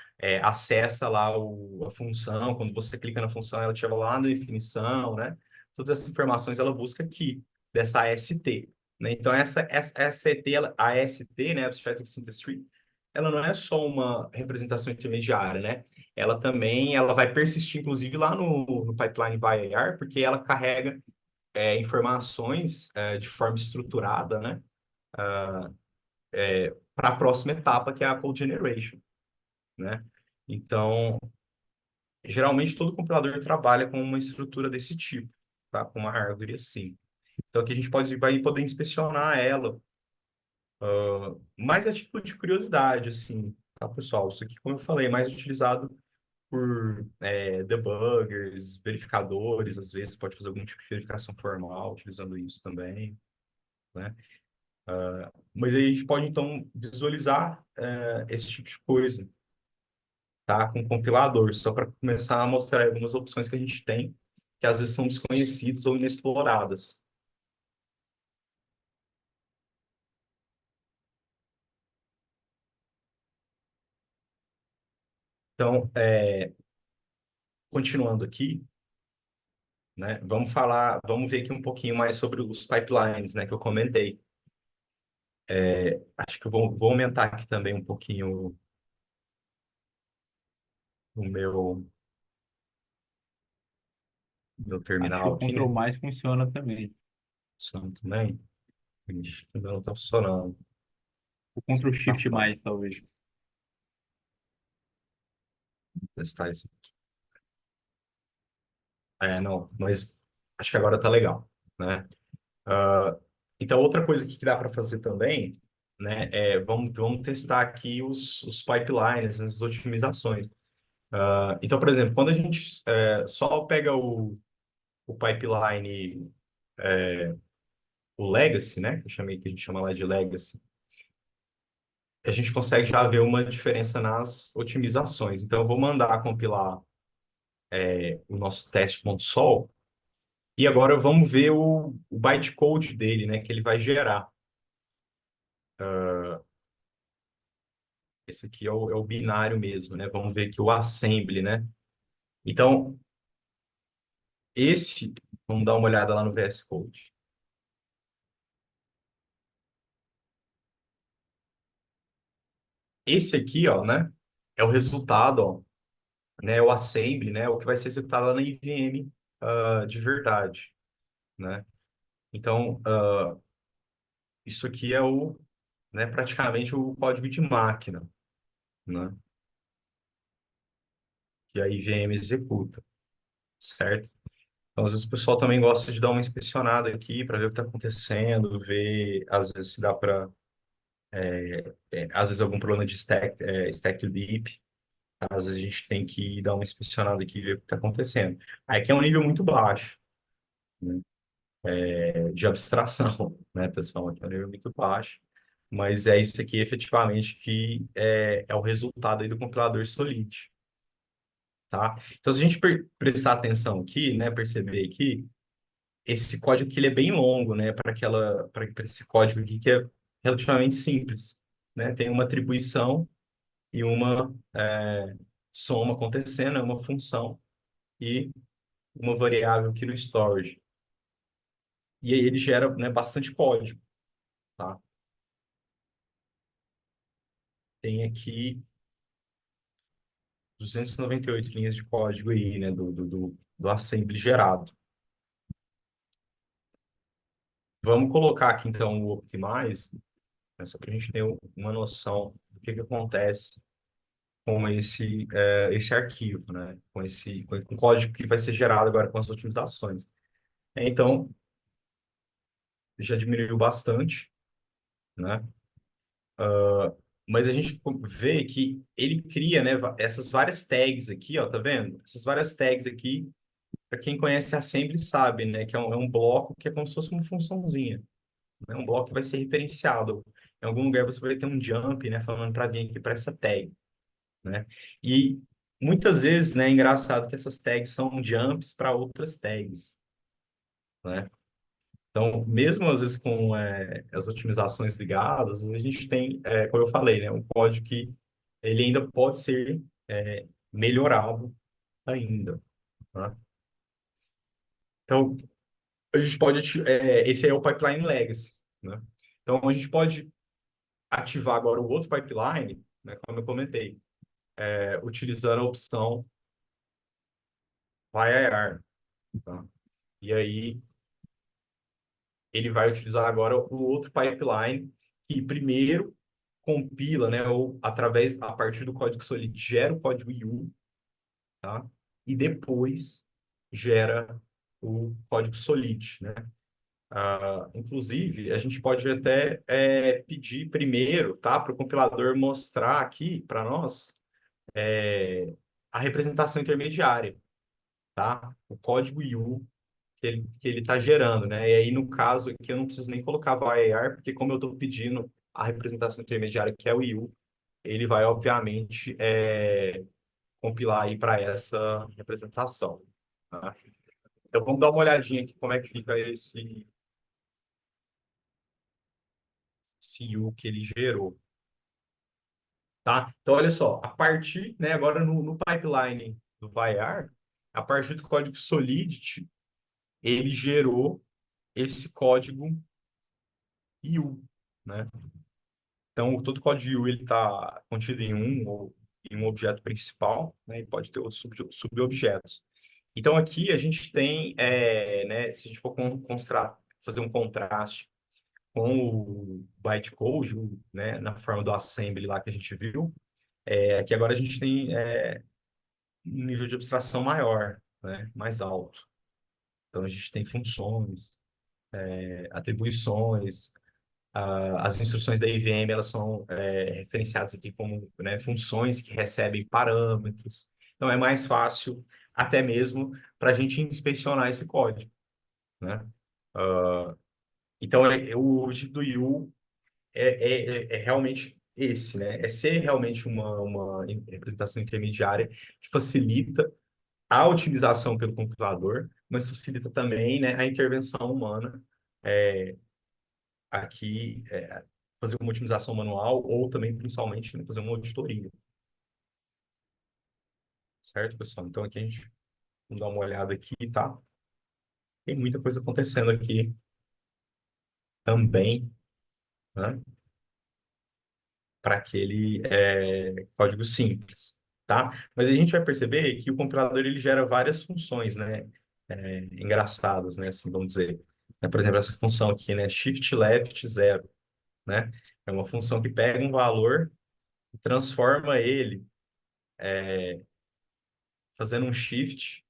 acessa lá a função, quando você clica na função, ela te leva lá na definição, né? Todas essas informações ela busca aqui, dessa AST, né? Então, essa AST, a AST, né, Abstract Syntax Tree, ela não é só uma representação intermediária, né? Ela vai persistir, inclusive, lá no pipeline VAR, porque ela carrega informações de forma estruturada, né? Para a próxima etapa, que é a code generation, né? Então, geralmente todo compilador trabalha com uma estrutura desse tipo, tá? Com uma árvore assim. Então, aqui a gente vai poder inspecionar ela, mais a título de curiosidade, assim, tá, pessoal? Isso aqui, como eu falei, é mais utilizado por debuggers, verificadores, às vezes pode fazer algum tipo de verificação formal utilizando isso também, né? Mas aí a gente pode, então, visualizar esse tipo de coisa, tá? Com o compilador, só para começar a mostrar algumas opções que a gente tem, que às vezes são desconhecidas ou inexploradas. Então, continuando aqui, né? Vamos ver aqui um pouquinho mais sobre os pipelines, né? Que eu comentei. Acho que eu vou aumentar aqui também um pouquinho o meu Acho que terminal o aqui, Ctrl né? mais funciona também. Funciona também. Ixi, ainda não está funcionando. O Ctrl Tá Shift fácil. mais, talvez. Vou testar isso. Não, mas acho que agora tá legal, né? Ah, então, outra coisa que dá para fazer também, né, vamos testar aqui os pipelines, as otimizações. Então, por exemplo, quando a gente só pega o pipeline, o legacy, né, que a gente chama lá de legacy, a gente consegue já ver uma diferença nas otimizações. Então, eu vou mandar compilar o nosso teste.sol e agora vamos ver o bytecode dele, né, que ele vai gerar. Esse aqui é o binário mesmo, né? Vamos ver aqui o assembly, né? Então, vamos dar uma olhada lá no VS Code. Esse aqui, ó, né? É o resultado, ó, né? O assembly, né? O que vai ser executado lá na IVM, de verdade, né? Então, isso aqui é né? Praticamente o código de máquina, né? Que a IVM executa, certo? Então, às vezes o pessoal também gosta de dar uma inspecionada aqui para ver o que está acontecendo, ver, às vezes, se dá para às vezes algum problema de stack leap, tá? Às vezes a gente tem que dar uma inspecionada aqui e ver o que está acontecendo. Aí aqui é um nível muito baixo, né, de abstração, né, pessoal? Aqui é um nível muito baixo, mas é isso aqui efetivamente que é o resultado aí do compilador Solid, tá? Então, se a gente prestar atenção aqui, né, perceber aqui, esse código aqui ele é bem longo, né, para esse código aqui que é relativamente simples, né? Tem uma atribuição e uma soma acontecendo, é uma função e uma variável aqui no storage. E aí ele gera, né, bastante código, tá? Tem aqui 298 linhas de código aí, né, do assembly gerado. Vamos colocar aqui, então, o Optimize, né, só para a gente ter uma noção do que acontece com esse arquivo, né, com o código que vai ser gerado agora com as otimizações. Então, já diminuiu bastante, né? Mas a gente vê que ele cria, né, essas várias tags aqui, ó, tá vendo? Essas várias tags aqui, para quem conhece Assembly sabe, né, que é um bloco que é como se fosse uma funçãozinha, né? Um bloco que vai ser referenciado. Em algum lugar você vai ter um jump, né, falando para vir aqui para essa tag, né? E muitas vezes, né, é engraçado que essas tags são jumps para outras tags, né? Então, mesmo às vezes com as otimizações ligadas, a gente tem, como eu falei, né, um código que ele ainda pode ser melhorado ainda, tá? Então, a gente pode, esse é o pipeline legacy, né? Então, a gente pode ativar agora o outro pipeline, né, como eu comentei, utilizando a opção VAR, tá? E aí, ele vai utilizar agora o outro pipeline que primeiro compila, né, ou através, a partir do código Solid, gera o código IU, tá? E depois gera o código Solid, né? Inclusive, a gente pode até pedir primeiro, tá, para o compilador mostrar aqui para nós a representação intermediária, tá? O código IU que ele está gerando, né? E aí, no caso aqui, eu não preciso nem colocar var, porque como eu estou pedindo a representação intermediária, que é o IU, ele vai, obviamente, compilar aí para essa representação, tá? Então, vamos dar uma olhadinha aqui como é que fica esse IU que ele gerou, tá? Então, olha só, a partir, né, agora no pipeline do var, a partir do código Solidity, ele gerou esse código IU, né? Então, todo código IU ele está contido em um objeto principal, né? E pode ter outros subobjetos. Então, aqui a gente tem, né, se a gente for fazer um contraste com o bytecode, né, na forma do assembly lá que a gente viu, aqui agora a gente tem um nível de abstração maior, né, mais alto. Então, a gente tem funções, atribuições, as instruções da IVM elas são referenciadas aqui como, né, funções que recebem parâmetros. Então, é mais fácil até mesmo para a gente inspecionar esse código, né? Então, o objetivo do IU é realmente esse, né? É ser realmente uma representação intermediária que facilita a otimização pelo computador, mas facilita também, né, a intervenção humana aqui, fazer uma otimização manual ou também, principalmente, né, fazer uma auditoria. Certo, pessoal? Então, aqui a gente vamos dar uma olhada aqui, tá? Tem muita coisa acontecendo aqui também, né? Para aquele código simples, tá? Mas a gente vai perceber que o compilador ele gera várias funções, né? Engraçadas, né? Assim, vamos dizer. Por exemplo, essa função aqui, né? Shift left 0, né? É uma função que pega um valor e transforma ele, fazendo um shift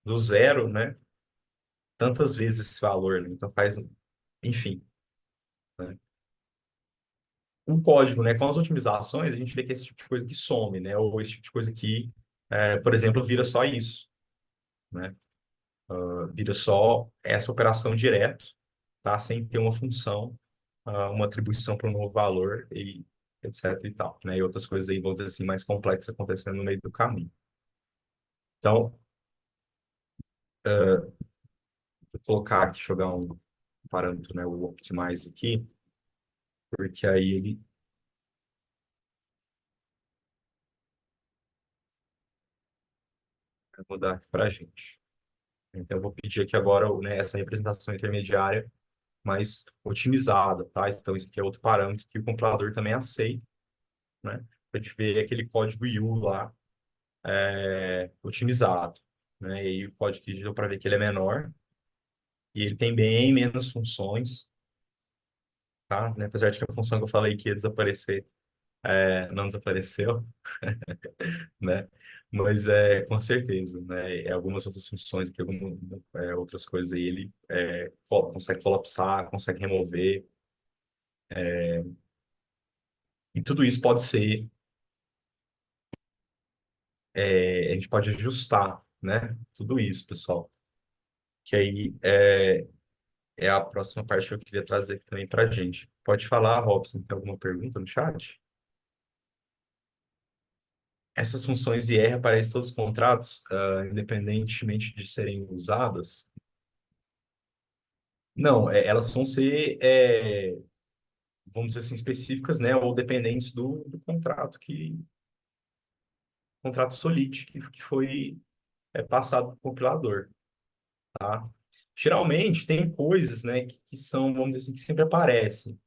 do zero, né? Tantas vezes esse valor, né? Então faz, enfim, né? Um código, né? Com as otimizações, a gente vê que esse tipo de coisa que some, né? Ou esse tipo de coisa que, por exemplo, vira só isso, né? Vira só essa operação direto, tá? Sem ter uma função, uma atribuição para um novo valor e etc e tal, né? E outras coisas aí, vamos dizer assim, mais complexas acontecendo no meio do caminho. Então, vou colocar aqui, jogar um parâmetro, né? O optimize aqui, porque aí ele vai mudar aqui para a gente. Então, eu vou pedir aqui agora, né, essa representação intermediária mais otimizada, tá? Então, esse aqui é outro parâmetro que o compilador também aceita, né? Para a gente ver aquele código IU lá otimizado, né? E aí o código que deu para ver que ele é menor e ele tem bem menos funções, tá? Né? Apesar de que a função que eu falei que ia desaparecer não desapareceu, né? Mas com certeza, né? Algumas outras funções que algumas outras coisas aí ele consegue colapsar, consegue remover, e tudo isso pode ser, a gente pode ajustar, né? Tudo isso, pessoal. Que aí é a próxima parte que eu queria trazer aqui também para a gente. Pode falar, Robson, tem alguma pergunta no chat? Essas funções IR aparecem em todos os contratos, independentemente de serem usadas? Não, elas vão ser, vamos dizer assim, específicas, né, ou dependentes do contrato contrato Solid que foi passado para o compilador, tá? Geralmente tem coisas, né, que são, vamos dizer assim, que sempre aparecem,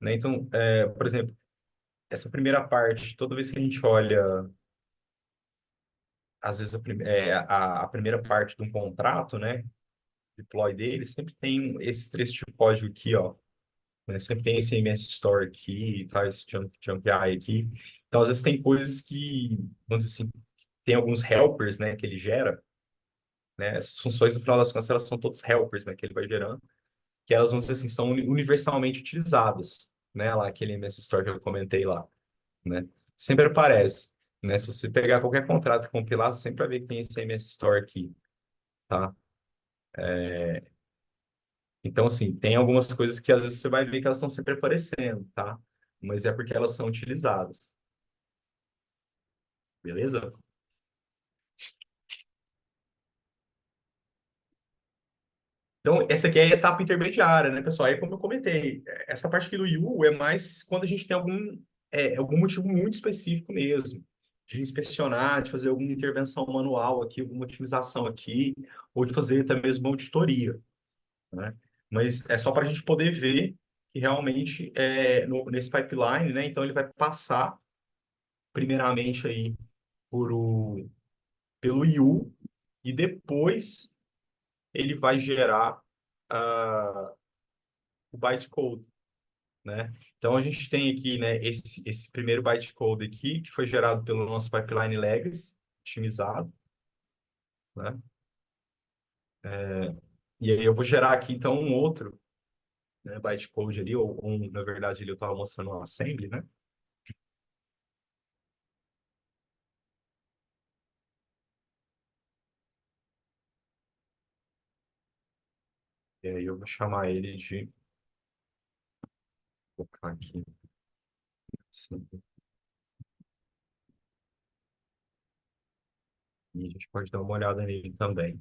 né? Então, por exemplo, essa primeira parte, toda vez que a gente olha, às vezes a primeira parte de um contrato, né, deploy dele, sempre tem esse trecho de código aqui, ó, né? Sempre tem esse MS Store aqui, tá? Esse jump AI aqui. Então, às vezes tem coisas que, vamos dizer assim, tem alguns helpers, né, que ele gera, né? Essas funções, no final das contas, elas são todas helpers, né, que ele vai gerando, que elas, vamos dizer assim, são universalmente utilizadas, né? Lá, aquele MS Store que eu comentei lá, né? Sempre aparece, né? Se você pegar qualquer contrato e compilar, você sempre vai ver que tem esse MS Store aqui, tá? Então, assim, tem algumas coisas que às vezes você vai ver que elas estão sempre aparecendo, tá? Mas é porque elas são utilizadas, beleza? Então, essa aqui é a etapa intermediária, né, pessoal? Aí, como eu comentei, essa parte aqui do U é mais quando a gente tem algum motivo muito específico mesmo, de inspecionar, de fazer alguma intervenção manual aqui, alguma otimização aqui, ou de fazer até mesmo uma auditoria, né? Mas é só para a gente poder ver que realmente nesse pipeline, né? Então, ele vai passar primeiramente aí por pelo U e depois ele vai gerar o bytecode, né? Então a gente tem aqui, né, esse primeiro bytecode aqui que foi gerado pelo nosso pipeline legacy otimizado, né? E aí eu vou gerar aqui então um outro, né, bytecode ali ou na verdade ali eu estava mostrando um assembly, né? E aí eu vou chamar ele de vou colocar aqui assim, e a gente pode dar uma olhada nele também.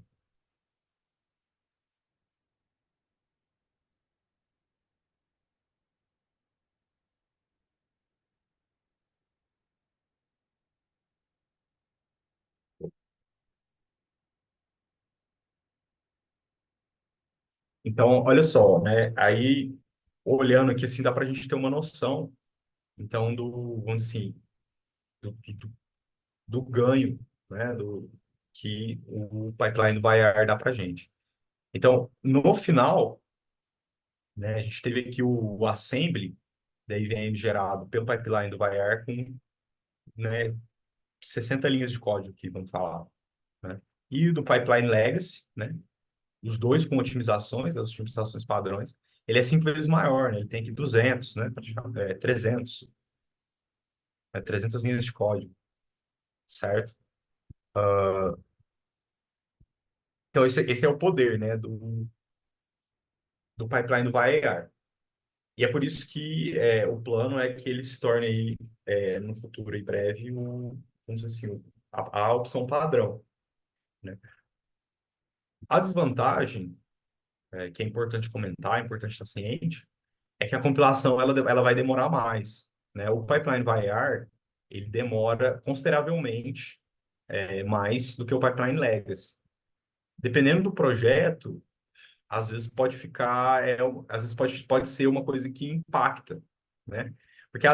Então, olha só, né? Aí, olhando aqui, assim, dá para a gente ter uma noção, então, vamos dizer assim, do ganho, né? Que o pipeline do VAR dá para a gente. Então, no final, né, a gente teve aqui o assembly da IVM gerado pelo pipeline do VAR com, né, 60 linhas de código aqui, vamos falar, né? E do pipeline legacy, né? Os dois com otimizações, as otimizações padrões, ele é 5 vezes maior, né? Ele tem aqui 200, né? 300, 300 linhas de código, certo? Então, esse é o poder, né? Do pipeline do VAR. E é por isso que o plano é que ele se torne aí, no futuro e breve, vamos dizer assim, a opção padrão, né? A desvantagem, que é importante comentar, é importante estar ciente, é que a compilação ela vai demorar mais, né? O pipeline VAR, ele demora consideravelmente mais do que o pipeline legacy. Dependendo do projeto, às vezes pode ficar, às vezes pode ser uma coisa que impacta, né? Porque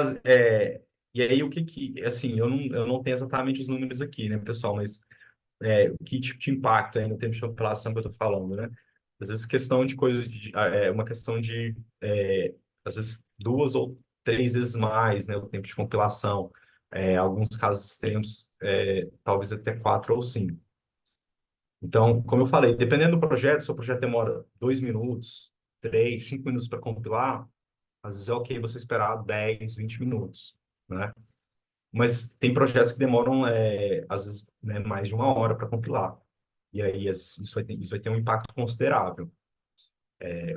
e aí assim, eu não tenho exatamente os números aqui, né, pessoal, mas que tipo de impacto aí no tempo de compilação que eu estou falando, né? Às vezes questão de coisa uma questão de às vezes 2 ou 3 vezes mais, né, o tempo de compilação. Alguns casos extremos, talvez até 4 ou 5. Então, como eu falei, dependendo do projeto, se o projeto demora 2 minutos, 3, 5 minutos para compilar, às vezes é ok você esperar 10, 20 minutos, né? Mas tem projetos que demoram, às vezes, né, mais de 1 hora para compilar. E aí isso vai ter um impacto considerável.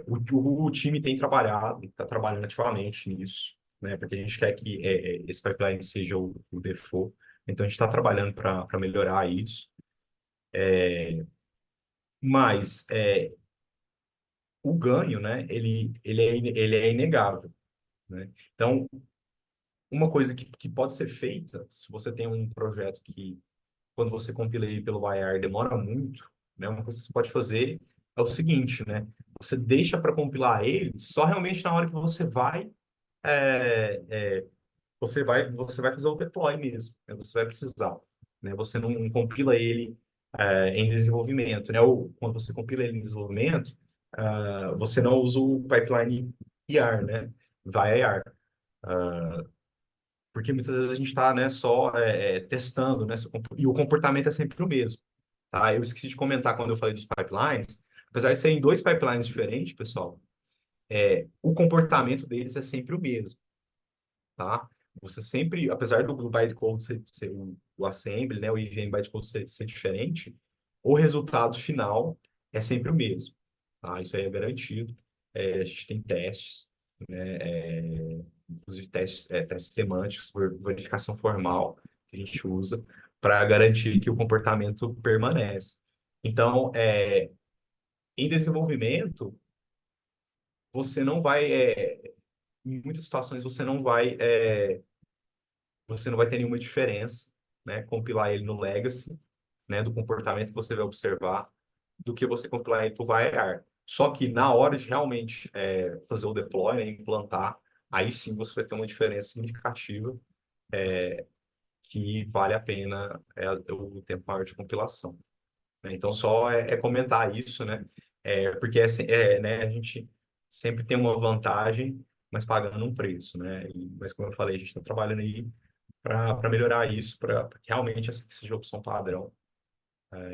O time tem trabalhado, está trabalhando ativamente nisso, né? Porque a gente quer que esse pipeline seja o default. Então, a gente está trabalhando para melhorar isso. Mas o ganho, né, ele é inegável, né? Então, uma coisa que pode ser feita, se você tem um projeto que, quando você compila ele pelo IR, demora muito, né? Uma coisa que você pode fazer é o seguinte, né? Você deixa para compilar ele só realmente na hora que é, é, você vai fazer o deploy mesmo, né? Você vai precisar, né? Você não compila ele em desenvolvimento, né? Ou quando você compila ele em desenvolvimento, você não usa o pipeline IR, né? Vai IR. Porque muitas vezes a gente está, né, só testando, né? E o comportamento é sempre o mesmo, tá? Eu esqueci de comentar quando eu falei dos pipelines. Apesar de serem dois pipelines diferentes, pessoal, o comportamento deles é sempre o mesmo, tá? Você sempre, apesar do bytecode ser o assembly, né, o EVM bytecode ser diferente, o resultado final é sempre o mesmo, tá? Isso aí é garantido. A gente tem testes, né, inclusive testes semânticos, por verificação formal, que a gente usa para garantir que o comportamento permanece. Então, em desenvolvimento, você não vai, em muitas situações, você não vai ter nenhuma diferença, né? Compilar ele no Legacy, né? Do comportamento que você vai observar, do que você compilar ele para o VAR. Só que na hora de realmente fazer o deploy, né? Implantar, aí sim você vai ter uma diferença significativa que vale a pena o tempo maior de compilação, né? Então, só comentar isso, né? Porque né, a gente sempre tem uma vantagem, mas pagando um preço, né? Mas, como eu falei, a gente está trabalhando aí para melhorar isso, para que realmente essa seja a opção padrão,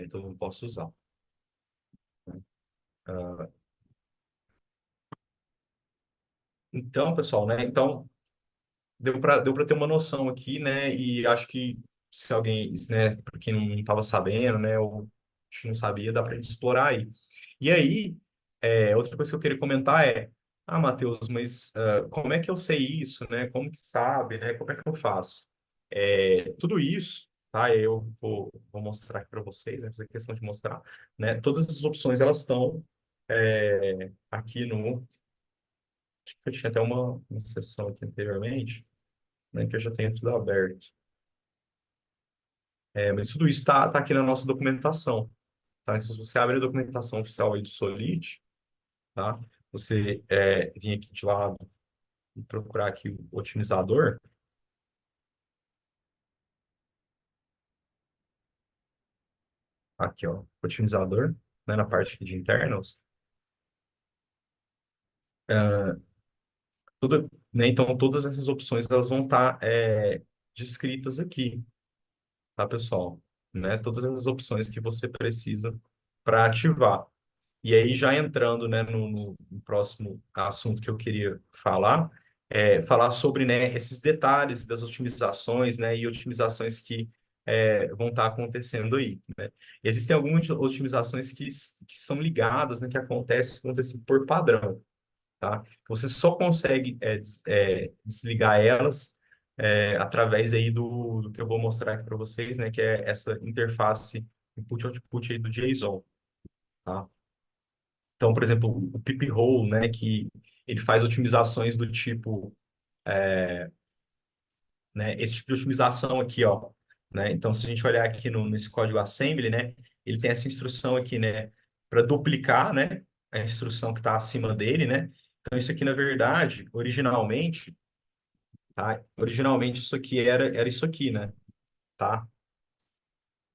e todo mundo possa usar. Ah, então, pessoal, né? Então, deu para ter uma noção aqui, né? E acho que se alguém, né, para quem não estava sabendo, né, ou a gente não sabia, dá para a gente explorar aí. E aí, outra coisa que eu queria comentar Matheus, mas como é que eu sei isso, né? Como que sabe, né? Como é que eu faço? Tudo isso, tá? Eu vou mostrar aqui para vocês, né? Fazer questão de mostrar, né? Todas as opções, elas estão aqui no... Acho que eu tinha até uma sessão aqui anteriormente, né? Que eu já tenho tudo aberto. Mas tudo isso tá aqui na nossa documentação, tá? Então, se você abre a documentação oficial aí do Solid, tá? Você vir aqui de lado e procurar aqui o otimizador, aqui, ó, otimizador, né, na parte de internals, é, né, então todas essas opções elas vão estar descritas aqui, tá, pessoal? Né? Todas as opções que você precisa para ativar. E aí, já entrando, né, no próximo assunto que eu queria falar, falar sobre, né, esses detalhes das otimizações, né, e otimizações que vão estar acontecendo aí, né? Existem algumas otimizações que são ligadas, né, que acontecem por padrão, tá? Você só consegue desligar elas através aí do que eu vou mostrar aqui para vocês, né, que é essa interface input-output aí do JSON, tá? Então, por exemplo, o Pip Hole, né, que ele faz otimizações do tipo, né, esse tipo de otimização aqui, ó, né? Então, se a gente olhar aqui nesse código assembly, né, ele tem essa instrução aqui, né, para duplicar, né, a instrução que está acima dele, né? Então, isso aqui, na verdade, originalmente, tá? Originalmente, isso aqui era isso aqui, né? Tá?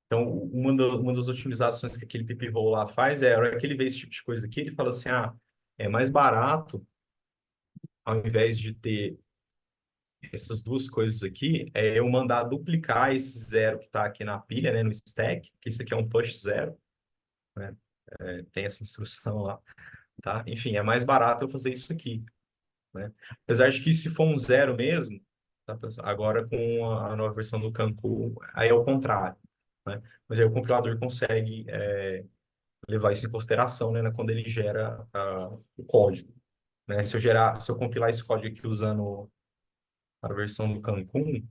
Então, uma das otimizações que aquele Pip Hole lá faz a hora que ele vê esse tipo de coisa aqui, ele fala assim, é mais barato ao invés de ter essas duas coisas aqui, eu mandar duplicar esse zero que está aqui na pilha, né, no stack, que isso aqui é um push zero, né, tem essa instrução lá, tá? Enfim, é mais barato eu fazer isso aqui, né? Apesar de que se for um zero mesmo, tá, pessoal? Agora com a nova versão do Cancu, aí é o contrário, né? Mas aí o compilador consegue levar isso em consideração, né, quando ele gera o código, né? Se eu compilar esse código aqui usando a versão do Cancun,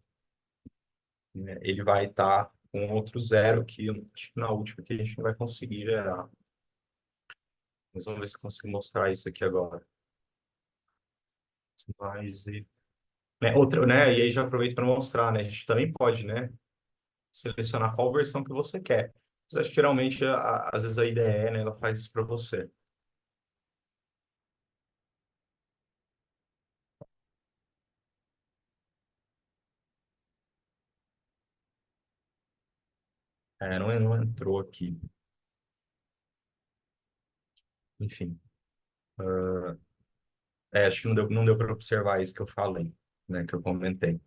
né, ele vai estar com outro zero que eu acho que na última que a gente não vai conseguir gerar. Mas vamos ver se eu consigo mostrar isso aqui agora. Mas, né, outra, né? E aí já aproveito para mostrar, né? A gente também pode, né? Selecionar qual versão que você quer. Mas acho que geralmente, às vezes a IDE, né? Ela faz isso para você. Não entrou aqui. Enfim. Acho que não deu para observar isso que eu falei, né? Que eu comentei.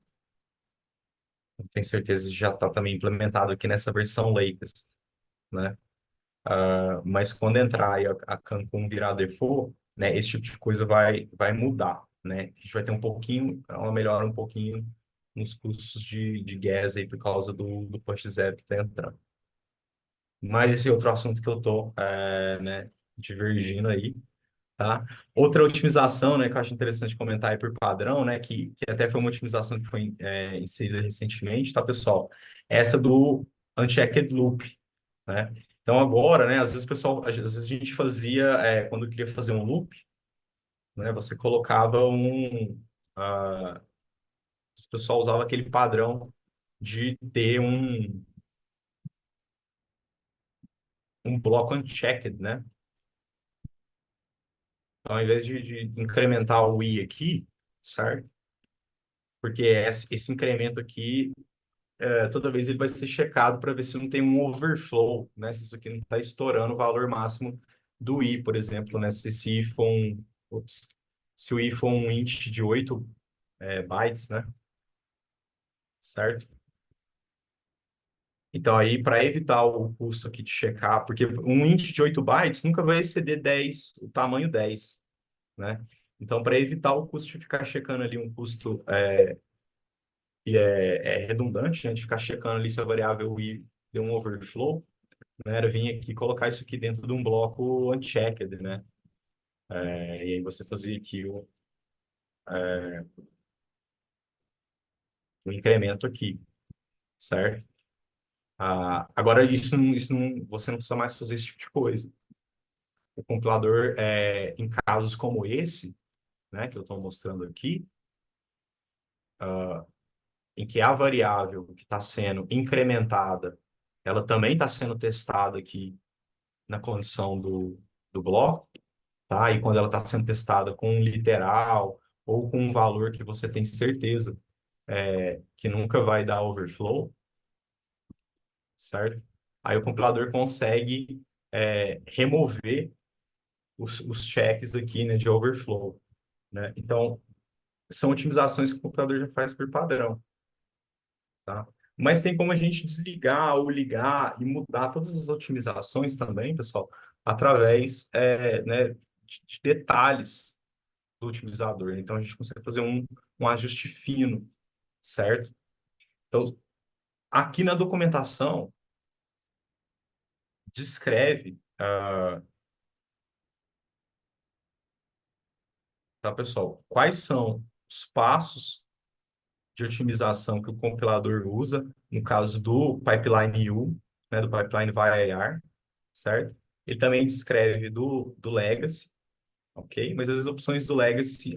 Eu tenho certeza que já está também implementado aqui nessa versão latest, né? Mas quando entrar aí a Cancun virar default, né, esse tipo de coisa vai mudar, né? A gente vai ter uma melhora um pouquinho nos custos de gas aí por causa do Push Zero que está entrando. Mas esse é outro assunto que eu tô, né, divergindo aí, tá? Outra otimização, né, que eu acho interessante comentar aí por padrão, né, que até foi uma otimização que foi inserida recentemente, tá, pessoal? Essa do Unchecked Loop, né? Então agora, né, às vezes o pessoal, às vezes a gente fazia, quando queria fazer um loop, né, você colocava ah, o pessoal usava aquele padrão de ter um bloco unchecked, né? Então, ao invés de incrementar o i aqui, certo? Porque esse incremento aqui, toda vez ele vai ser checado para ver se não tem um overflow, né? Se isso aqui não está estourando o valor máximo do i, por exemplo, né? Se esse i for se o i for um int de 8 bytes, né? Certo? Então, aí, para evitar o custo aqui de checar, porque um int de 8 bytes nunca vai exceder 10, o tamanho 10, né? Então, para evitar o custo de ficar checando ali um custo que é redundante, né? De ficar checando ali se a variável i deu um overflow, né? Era vir aqui e colocar isso aqui dentro de um bloco unchecked, né? E aí você fazia aqui o incremento aqui, certo? Agora, você não precisa mais fazer esse tipo de coisa. O compilador, em casos como esse, né, que eu estou mostrando aqui, em que a variável que está sendo incrementada, ela também está sendo testada aqui na condição do bloco, tá? E quando ela está sendo testada com um literal ou com um valor que você tem certeza que nunca vai dar overflow, certo? Aí o compilador consegue remover os checks aqui, né, de overflow, né? Então, são otimizações que o compilador já faz por padrão, tá? Mas tem como a gente desligar ou ligar e mudar todas as otimizações também, pessoal, através, né, de detalhes do otimizador. Então, a gente consegue fazer um ajuste fino, certo? Então, aqui na documentação, descreve, tá, pessoal, quais são os passos de otimização que o compilador usa, no caso do pipeline U, né, do pipeline VAR, certo? Ele também descreve do legacy, ok? Mas as opções do legacy,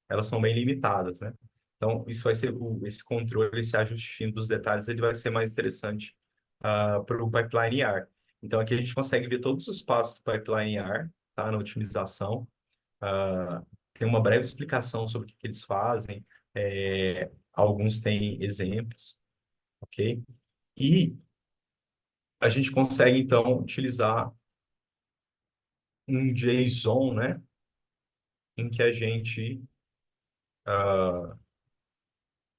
elas são bem limitadas, né? Então, isso vai ser esse controle, esse ajuste fino dos detalhes, ele vai ser mais interessante para o pipeline IAR. Então, aqui a gente consegue ver todos os passos do pipeline IAR, tá? Na otimização. Tem uma breve explicação sobre o que eles fazem. Alguns têm exemplos, ok? E a gente consegue, então, utilizar um JSON, né? Em que a gente,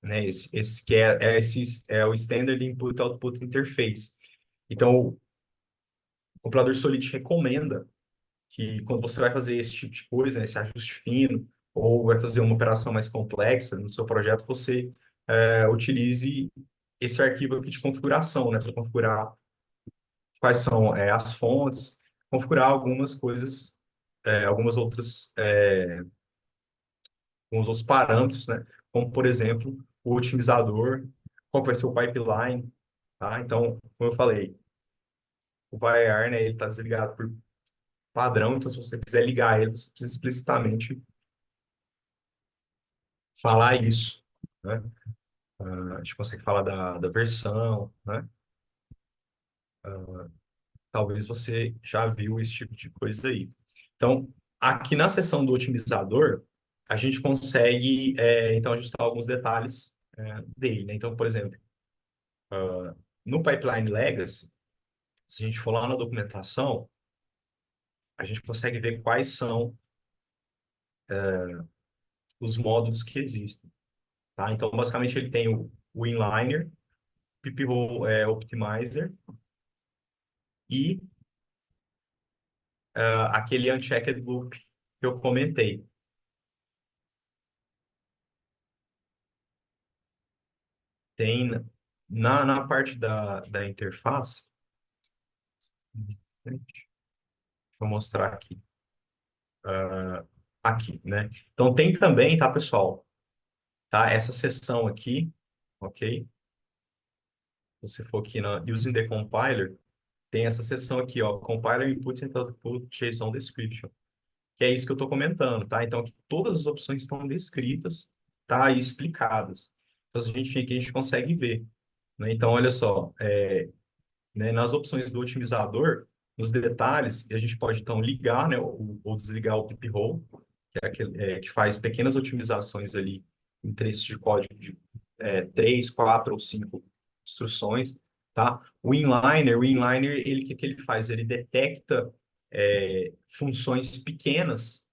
né? Esse que é o Standard Input Output Interface. Então, o compilador Solid recomenda que quando você vai fazer esse tipo de coisa, né, esse ajuste fino, ou vai fazer uma operação mais complexa no seu projeto, você utilize esse arquivo aqui de configuração, né, para configurar quais são as fontes, configurar algumas coisas, alguns outros parâmetros, né, como, por exemplo, o otimizador, qual que vai ser o pipeline, tá? Então, como eu falei, o VAR, né, ele está desligado por padrão, então se você quiser ligar ele, você precisa explicitamente falar isso, né? A gente consegue falar da versão, né? Talvez você já viu esse tipo de coisa aí. Então, aqui na seção do otimizador, a gente consegue, então, ajustar alguns detalhes, dele, né? Então, por exemplo, no Pipeline Legacy, se a gente for lá na documentação, a gente consegue ver quais são os módulos que existem, tá? Então, basicamente, ele tem o inliner, pipi-hole optimizer e aquele unchecked loop que eu comentei. Tem na parte da interface, deixa eu mostrar aqui. Aqui, né? Então, tem também, tá, pessoal? Tá? Essa seção aqui, ok? Se você for aqui na Using the Compiler, tem essa seção aqui, ó, Compiler Input and Output JSON Description, que é isso que eu estou comentando, tá? Então, aqui todas as opções estão descritas, tá? E explicadas. Então, a gente consegue ver, né? Então, olha só, né, nas opções do otimizador, nos detalhes, a gente pode, então, ligar, né, ou desligar o pip-hole, que é aquele, que faz pequenas otimizações ali em trechos de código de 3, 4 ou 5 instruções, tá? O inliner, ele, o que que ele faz? Ele detecta funções pequenas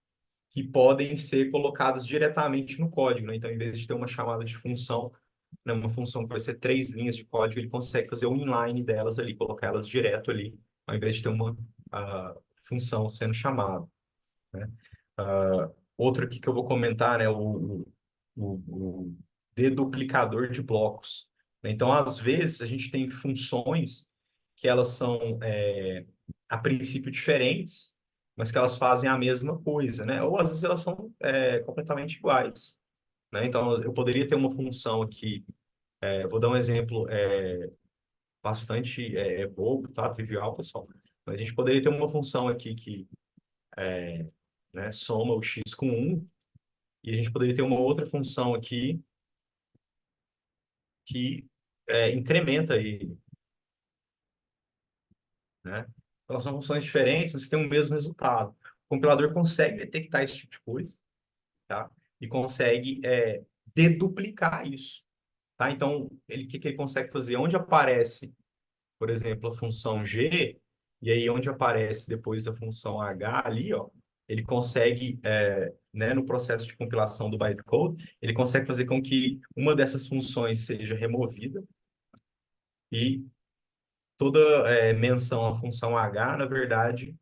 que podem ser colocadas diretamente no código, né? Então, em vez de ter uma chamada de função, né, uma função que vai ser 3 linhas de código, ele consegue fazer o inline delas ali, colocar elas direto ali, ao invés de ter uma função sendo chamada, né? Outro aqui que eu vou comentar, né, o deduplicador de blocos. Então, às vezes, a gente tem funções que elas são, a princípio, diferentes, mas que elas fazem a mesma coisa, né? Ou, às vezes, elas são completamente iguais, né? Então, eu poderia ter uma função aqui, vou dar um exemplo bastante bobo, tá? Trivial, pessoal. Mas a gente poderia ter uma função aqui que, né, soma o x com 1, e a gente poderia ter uma outra função aqui que incrementa ele, né? Então, são funções diferentes, mas têm o mesmo resultado. O compilador consegue detectar esse tipo de coisa, tá? E consegue deduplicar isso, tá? Então, o que que ele consegue fazer? Onde aparece, por exemplo, a função g, e aí onde aparece depois a função h ali, ó, ele consegue, né, no processo de compilação do bytecode, ele consegue fazer com que uma dessas funções seja removida e toda menção à função h, na verdade,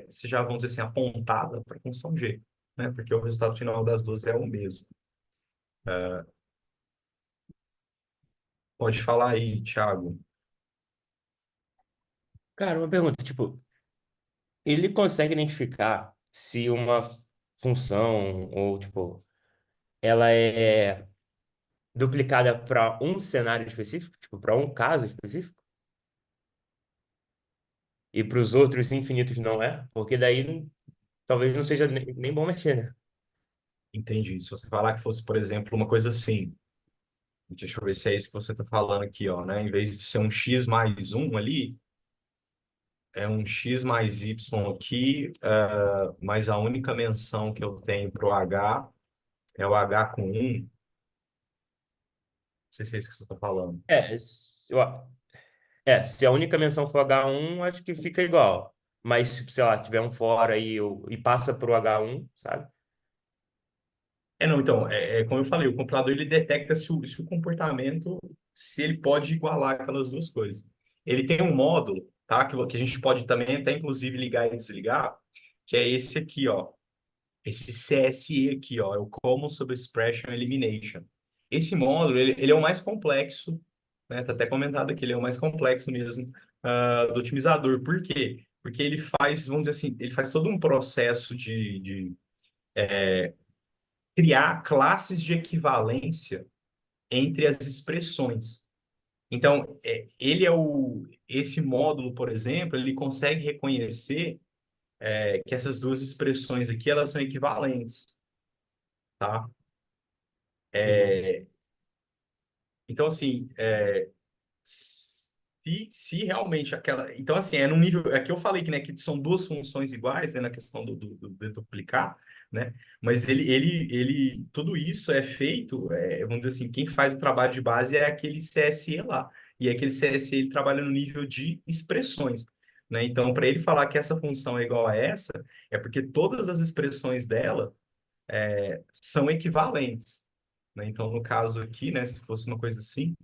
seja, vamos dizer assim, apontada para a função g, né? Porque o resultado final das duas é o mesmo. Pode falar aí, Thiago. Cara, uma pergunta, tipo, ele consegue identificar se uma função ou, tipo, ela é duplicada para um cenário específico, tipo, para um caso específico, e para os outros infinitos não é? Porque daí talvez não seja nem bom mexer, né? Entendi. Se você falar que fosse, por exemplo, uma coisa assim, deixa eu ver se é isso que você está falando aqui, ó, né? Em vez de ser um x mais um ali, é um x mais y aqui, mas a única menção que eu tenho para o h é o h com 1. Não sei se é isso que você está falando. Se a única menção for H1, acho que fica igual. Mas, se, sei lá, tiver um for aí e passa pro H1, sabe? Não, então, como eu falei, o compilador ele detecta se o comportamento, se ele pode igualar aquelas duas coisas. Ele tem um módulo, tá, que a gente pode também até inclusive ligar e desligar, que é esse aqui, ó. Esse CSE aqui, ó, é o Common Subexpression Elimination. Esse módulo, ele é o mais complexo, né? Tá até comentado aqui, ele é o mais complexo mesmo, do otimizador. Por quê? Porque ele faz, vamos dizer assim, ele faz todo um processo de criar classes de equivalência entre as expressões. Então, esse módulo, por exemplo, ele consegue reconhecer que essas duas expressões aqui, elas são equivalentes, tá? Uhum. Então, assim, se realmente aquela... Então, assim, é num nível... É que eu falei que, né, que são duas funções iguais, né, na questão do duplicar, né? Mas tudo isso é feito, vamos dizer assim, quem faz o trabalho de base é aquele CSE lá. E aquele CSE, ele trabalha no nível de expressões, né? Então, para ele falar que essa função é igual a essa, é porque todas as expressões dela são equivalentes, né? Então, no caso aqui, né, se fosse uma coisa assim,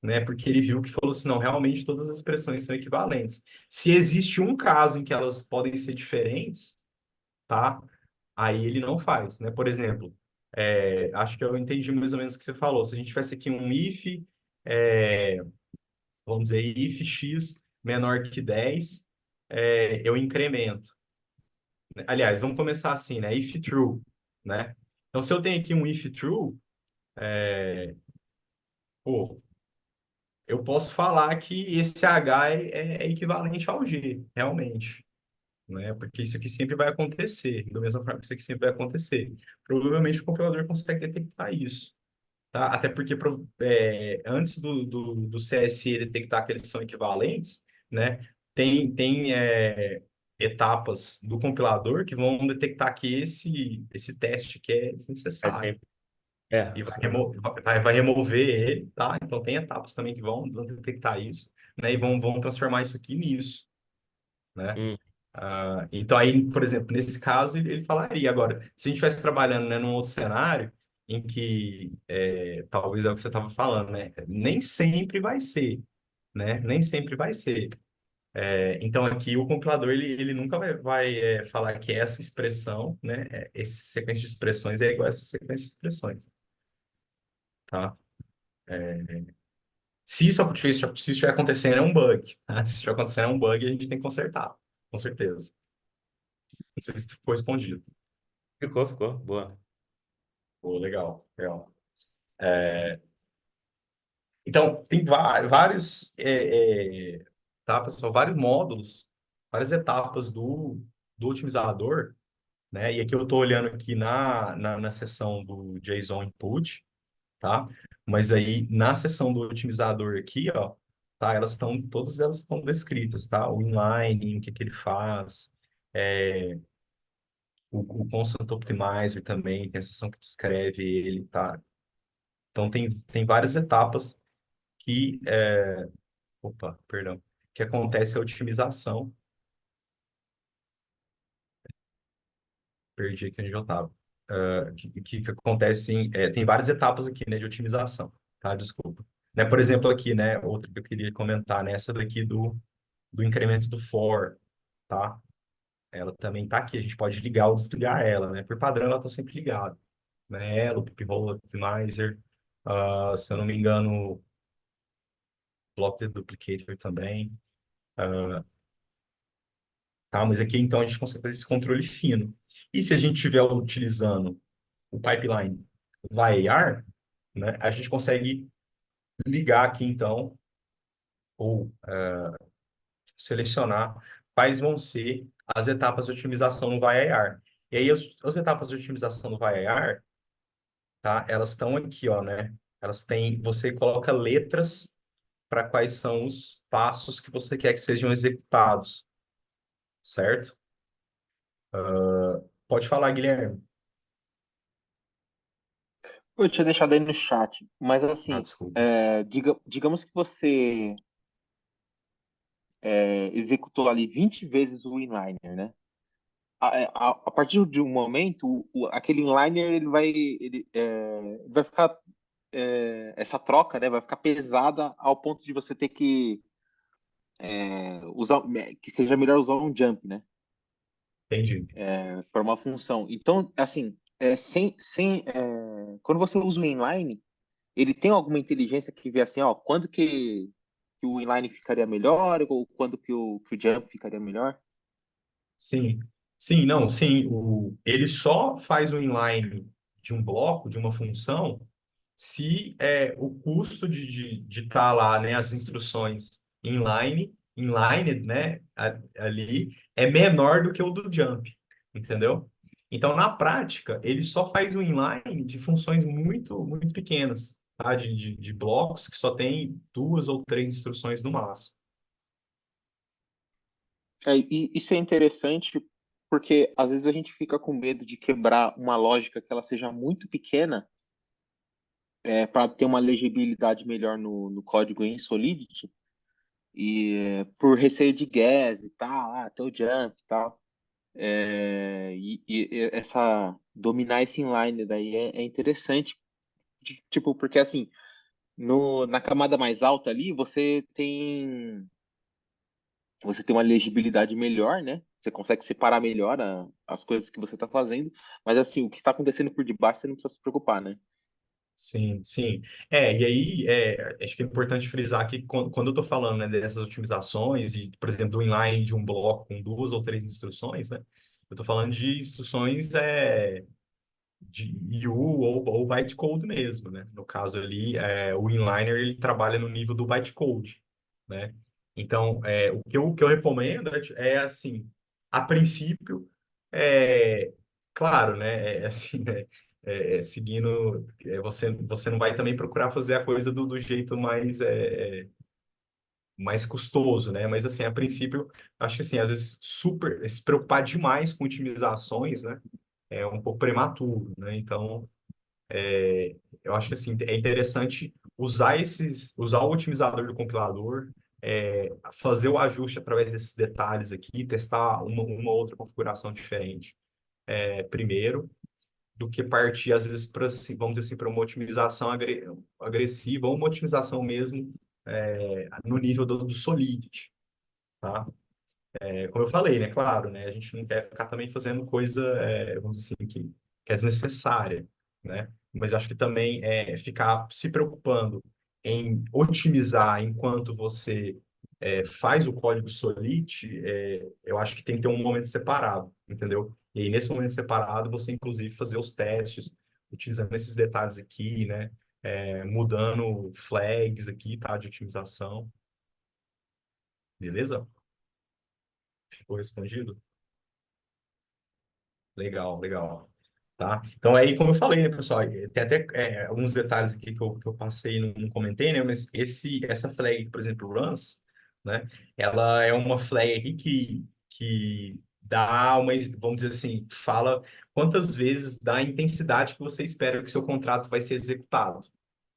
né? Porque ele viu que falou assim, não, realmente todas as expressões são equivalentes. Se existe um caso em que elas podem ser diferentes, tá? Aí ele não faz, né? Por exemplo, acho que eu entendi mais ou menos o que você falou. Se a gente tivesse aqui um if, é, vamos dizer, if x menor que 10, eu incremento. Aliás, vamos começar assim, né? If true, né? Então, se eu tenho aqui um if true, pô, eu posso falar que esse H é equivalente ao G, realmente, né? Porque isso aqui sempre vai acontecer, da mesma forma que isso aqui sempre vai acontecer. Provavelmente o compilador consegue detectar isso, tá? Até porque antes do CSE detectar que eles são equivalentes, né? Tem etapas do compilador que vão detectar que esse teste que é É desnecessário sempre. É. e vai remover ele, tá? Então tem etapas também que vão detectar isso, né? E vão transformar isso aqui nisso, né? Hum. Então aí, por exemplo, nesse caso ele falaria agora, se a gente estivesse trabalhando, né, num outro cenário em que talvez é o que você estava falando, né? Nem sempre vai ser, né? Nem sempre vai ser. Então aqui o compilador ele nunca vai falar que essa expressão, né? Essa sequência de expressões é igual a essa sequência de expressões, tá? Se isso estiver acontecendo, é um bug, tá? Se estiver acontecendo, é um bug, a gente tem que consertar, com certeza. Não sei se foi respondido. Ficou. Boa. Pô, legal, legal. Então, tem vários, tá, pessoal? Vários módulos, várias etapas do otimizador, né? E aqui eu estou olhando aqui na seção do JSON Input, tá? Mas aí na seção do otimizador aqui, ó, tá? Todas elas estão descritas, tá? O inline, o que que ele faz, é, o Constant Optimizer também, tem a seção que descreve ele, tá? Então tem várias etapas que, opa, perdão, que acontece a otimização. Perdi aqui onde eu estava. Que acontecem, tem várias etapas aqui, né, de otimização, tá? Desculpa. Né, por exemplo, aqui, né, outra que eu queria comentar, né, essa daqui do incremento do for, tá? Ela também tá aqui, a gente pode ligar ou desligar ela, né? Por padrão, ela está sempre ligada, né? Ela, o Piphole Optimizer, se eu não me engano, Block Deduplicator também, tá? Mas aqui, então, a gente consegue fazer esse controle fino. E se a gente estiver utilizando o pipeline VAR, né, a gente consegue ligar aqui, então, ou selecionar quais vão ser as etapas de otimização no VAR. E aí, as etapas de otimização do VAR, tá? Elas estão aqui, ó, né? Você coloca letras para quais são os passos que você quer que sejam executados, certo? Pode falar, Guilherme. Eu tinha deixado aí no chat, mas assim, Desculpa. digamos que você executou ali 20 vezes o inliner, né? A partir de um momento, aquele inliner ele vai ficar essa troca, né? Vai ficar pesada ao ponto de você ter que usar, que seja melhor usar um jump, né? Entendi. Para uma função. Então, assim, quando você usa o inline, ele tem alguma inteligência que vê assim, ó, quando que o inline ficaria melhor ou quando que o jump ficaria melhor? Sim, sim, não, sim. Ele só faz o inline de um bloco, de uma função, se o custo de estar lá, né, as instruções inline inline, né, ali é menor do que o do jump, entendeu? Então, na prática, ele só faz o inline de funções muito pequenas, tá? De blocos que só tem 2 ou 3 instruções no máximo. E isso é interessante porque às vezes a gente fica com medo de quebrar uma lógica que ela seja muito pequena para ter uma legibilidade melhor no código em Solidity e por receio de gas e tal, tem o jump e tal. E essa dominar esse inline daí é interessante, tipo, porque assim, no, na camada mais alta ali você tem uma legibilidade melhor, né? Você consegue separar melhor as coisas que você está fazendo, mas assim, o que está acontecendo por debaixo você não precisa se preocupar, né? Sim, sim. E aí, acho que é importante frisar que quando eu estou falando, né, dessas otimizações e, por exemplo, do inline de um bloco com 2 ou 3 instruções, né, eu estou falando de instruções de U ou bytecode mesmo, né? No caso ali, o inliner ele trabalha no nível do bytecode, né? Então, o que eu recomendo assim, a princípio, é, claro, né? Assim, né? Seguindo, você não vai também procurar fazer a coisa do jeito mais custoso, né? Mas assim, a princípio, acho que assim, às vezes se preocupar demais com otimizações, né? É um pouco prematuro, né? Então, eu acho que assim, é interessante usar o otimizador do compilador, fazer o ajuste através desses detalhes aqui, testar uma outra configuração diferente, primeiro, do que partir, às vezes, para, vamos dizer assim, para uma otimização agressiva ou uma otimização mesmo no nível do Solidity, tá? Como eu falei, né? Claro, né? A gente não quer ficar também fazendo coisa, vamos dizer assim, que é desnecessária, né? Mas acho que também ficar se preocupando em otimizar enquanto você faz o código Solid, eu acho que tem que ter um momento separado, entendeu? E aí, nesse momento separado, você, inclusive, fazer os testes, utilizando esses detalhes aqui, né? Mudando flags aqui, tá? De otimização. Beleza? Ficou respondido? Legal, legal. Tá? Então, aí, como eu falei, né, pessoal, tem até alguns detalhes aqui que eu passei e não comentei, né, mas essa flag, por exemplo, runs, né, ela é uma flag aqui que dá uma, vamos dizer assim, fala quantas vezes dá a intensidade que você espera que seu contrato vai ser executado,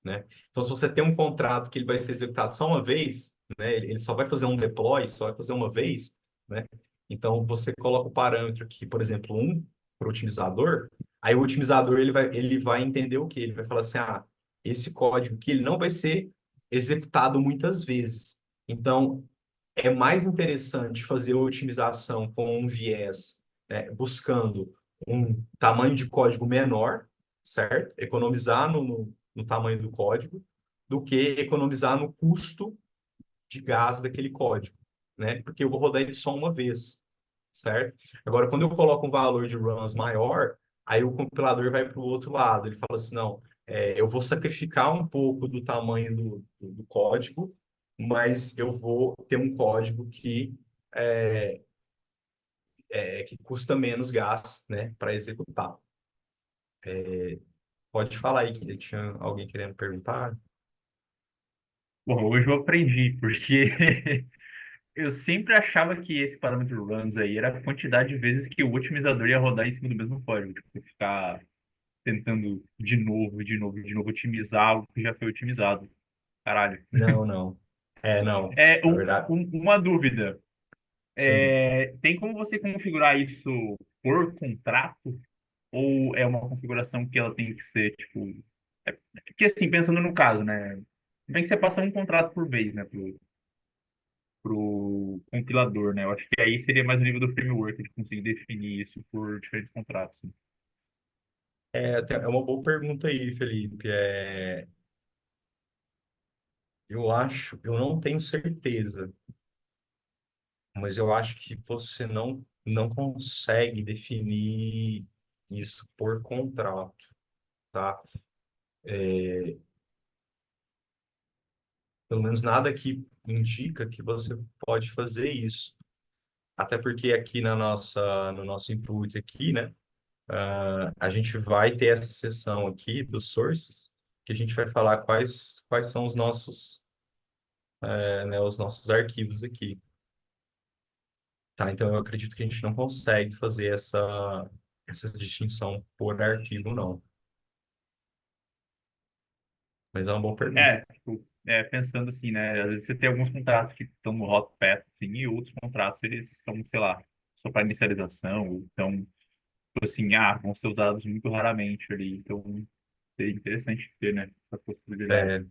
né? Então, se você tem um contrato que ele vai ser executado só uma vez, né, ele só vai fazer um deploy, só vai fazer uma vez, né? Então, você coloca o parâmetro aqui, por exemplo, para o otimizador. Aí o otimizador ele vai entender o quê? Ele vai falar assim, esse código aqui ele não vai ser executado muitas vezes. Então, é mais interessante fazer a otimização com um viés, né, buscando um tamanho de código menor, certo? Economizar no tamanho do código, do que economizar no custo de gás daquele código, né? Porque eu vou rodar ele só uma vez, certo? Agora, quando eu coloco um valor de runs maior, aí o compilador vai para o outro lado. Ele fala assim, não, eu vou sacrificar um pouco do tamanho do código, mas eu vou ter um código é, que custa menos gás, né, para executar. Pode falar aí que tinha alguém querendo perguntar? Bom, hoje eu aprendi, porque eu sempre achava que esse parâmetro runs aí era a quantidade de vezes que o otimizador ia rodar em cima do mesmo código. Tipo, ficar tentando de novo, de novo, de novo otimizar algo que já foi otimizado. Caralho. Não, não. Não. Na verdade, Uma dúvida. sim. Tem como você configurar isso por contrato? Ou é uma configuração que ela tem que ser, tipo... Porque assim, pensando no caso, né? Bem que você passa um contrato por vez, né? Pro compilador, né? Eu acho que aí seria mais o nível do framework de conseguir definir isso por diferentes contratos, né? É uma boa pergunta aí, Felipe. Eu não tenho certeza, mas eu acho que você não consegue definir isso por contrato, tá? pelo menos nada que indica que você pode fazer isso. Até porque aqui no nosso input aqui, né, a gente vai ter essa seção aqui dos sources, que a gente vai falar quais são os nossos, né, os nossos arquivos aqui. Tá? Então, eu acredito que a gente não consegue fazer essa distinção por arquivo, não. Mas é uma boa pergunta. Tipo, pensando assim, né? Às vezes você tem alguns contratos que estão no hot path, assim, e outros contratos, eles são, sei lá, só para inicialização, ou então, tipo assim, vão ser usados muito raramente ali. Então, seria interessante ter, né, essa possibilidade.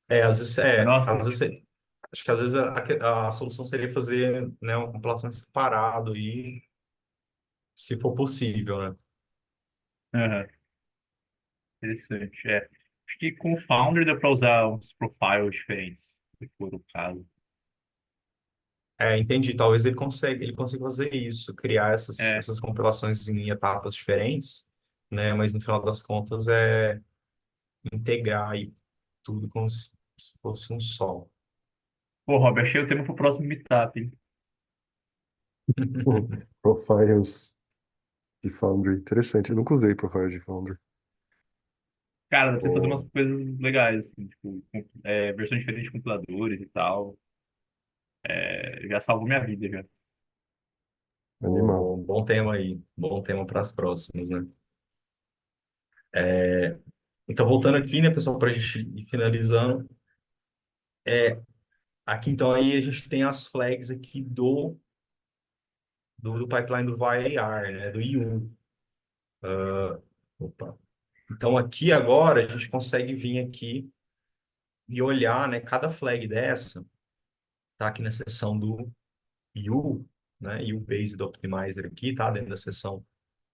É, Mas, nossa, acho que às vezes a solução seria fazer, né, uma compilação separado aí, se for possível, né? aham, interessante. Acho que com o Founder dá para usar uns profiles diferentes, se for o caso. Entendi. Talvez ele consiga fazer isso, criar É, essas compilações em etapas diferentes, né? Mas no final das contas integrar aí tudo como se fosse um só. pô, Rob, achei o tema pro próximo meetup, hein? Profiles de Foundry. Interessante. Eu nunca usei Profiles de Foundry. Cara, dá pra você fazer umas Oh, coisas legais, assim, tipo, versões diferentes de compiladores e tal. Já salvou minha vida, já. animal. Bom tema aí. Bom tema para as próximas, né? Então, voltando aqui, né, pessoal, para a gente ir finalizando. Aqui, então, aí a gente tem as flags aqui do pipeline do VAR, né, do IU. Opa. Então, aqui agora, a gente consegue vir aqui e olhar, né, cada flag dessa, tá aqui na seção do U, né, U Based Optimizer aqui, tá, dentro da seção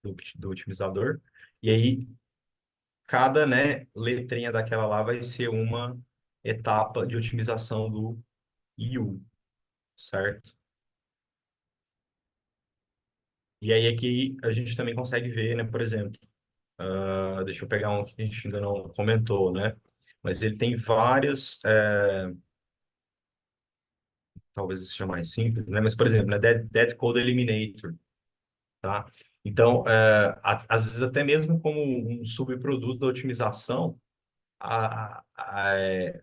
do otimizador. E aí, cada, né, letrinha daquela lá vai ser uma etapa de otimização do U, certo? E aí aqui a gente também consegue ver, né, por exemplo, deixa eu pegar um que a gente ainda não comentou, né? Mas ele tem várias, talvez seja mais simples, né? Mas, por exemplo, né, Dead Code Eliminator, tá? Então, às vezes até mesmo como um subproduto da otimização,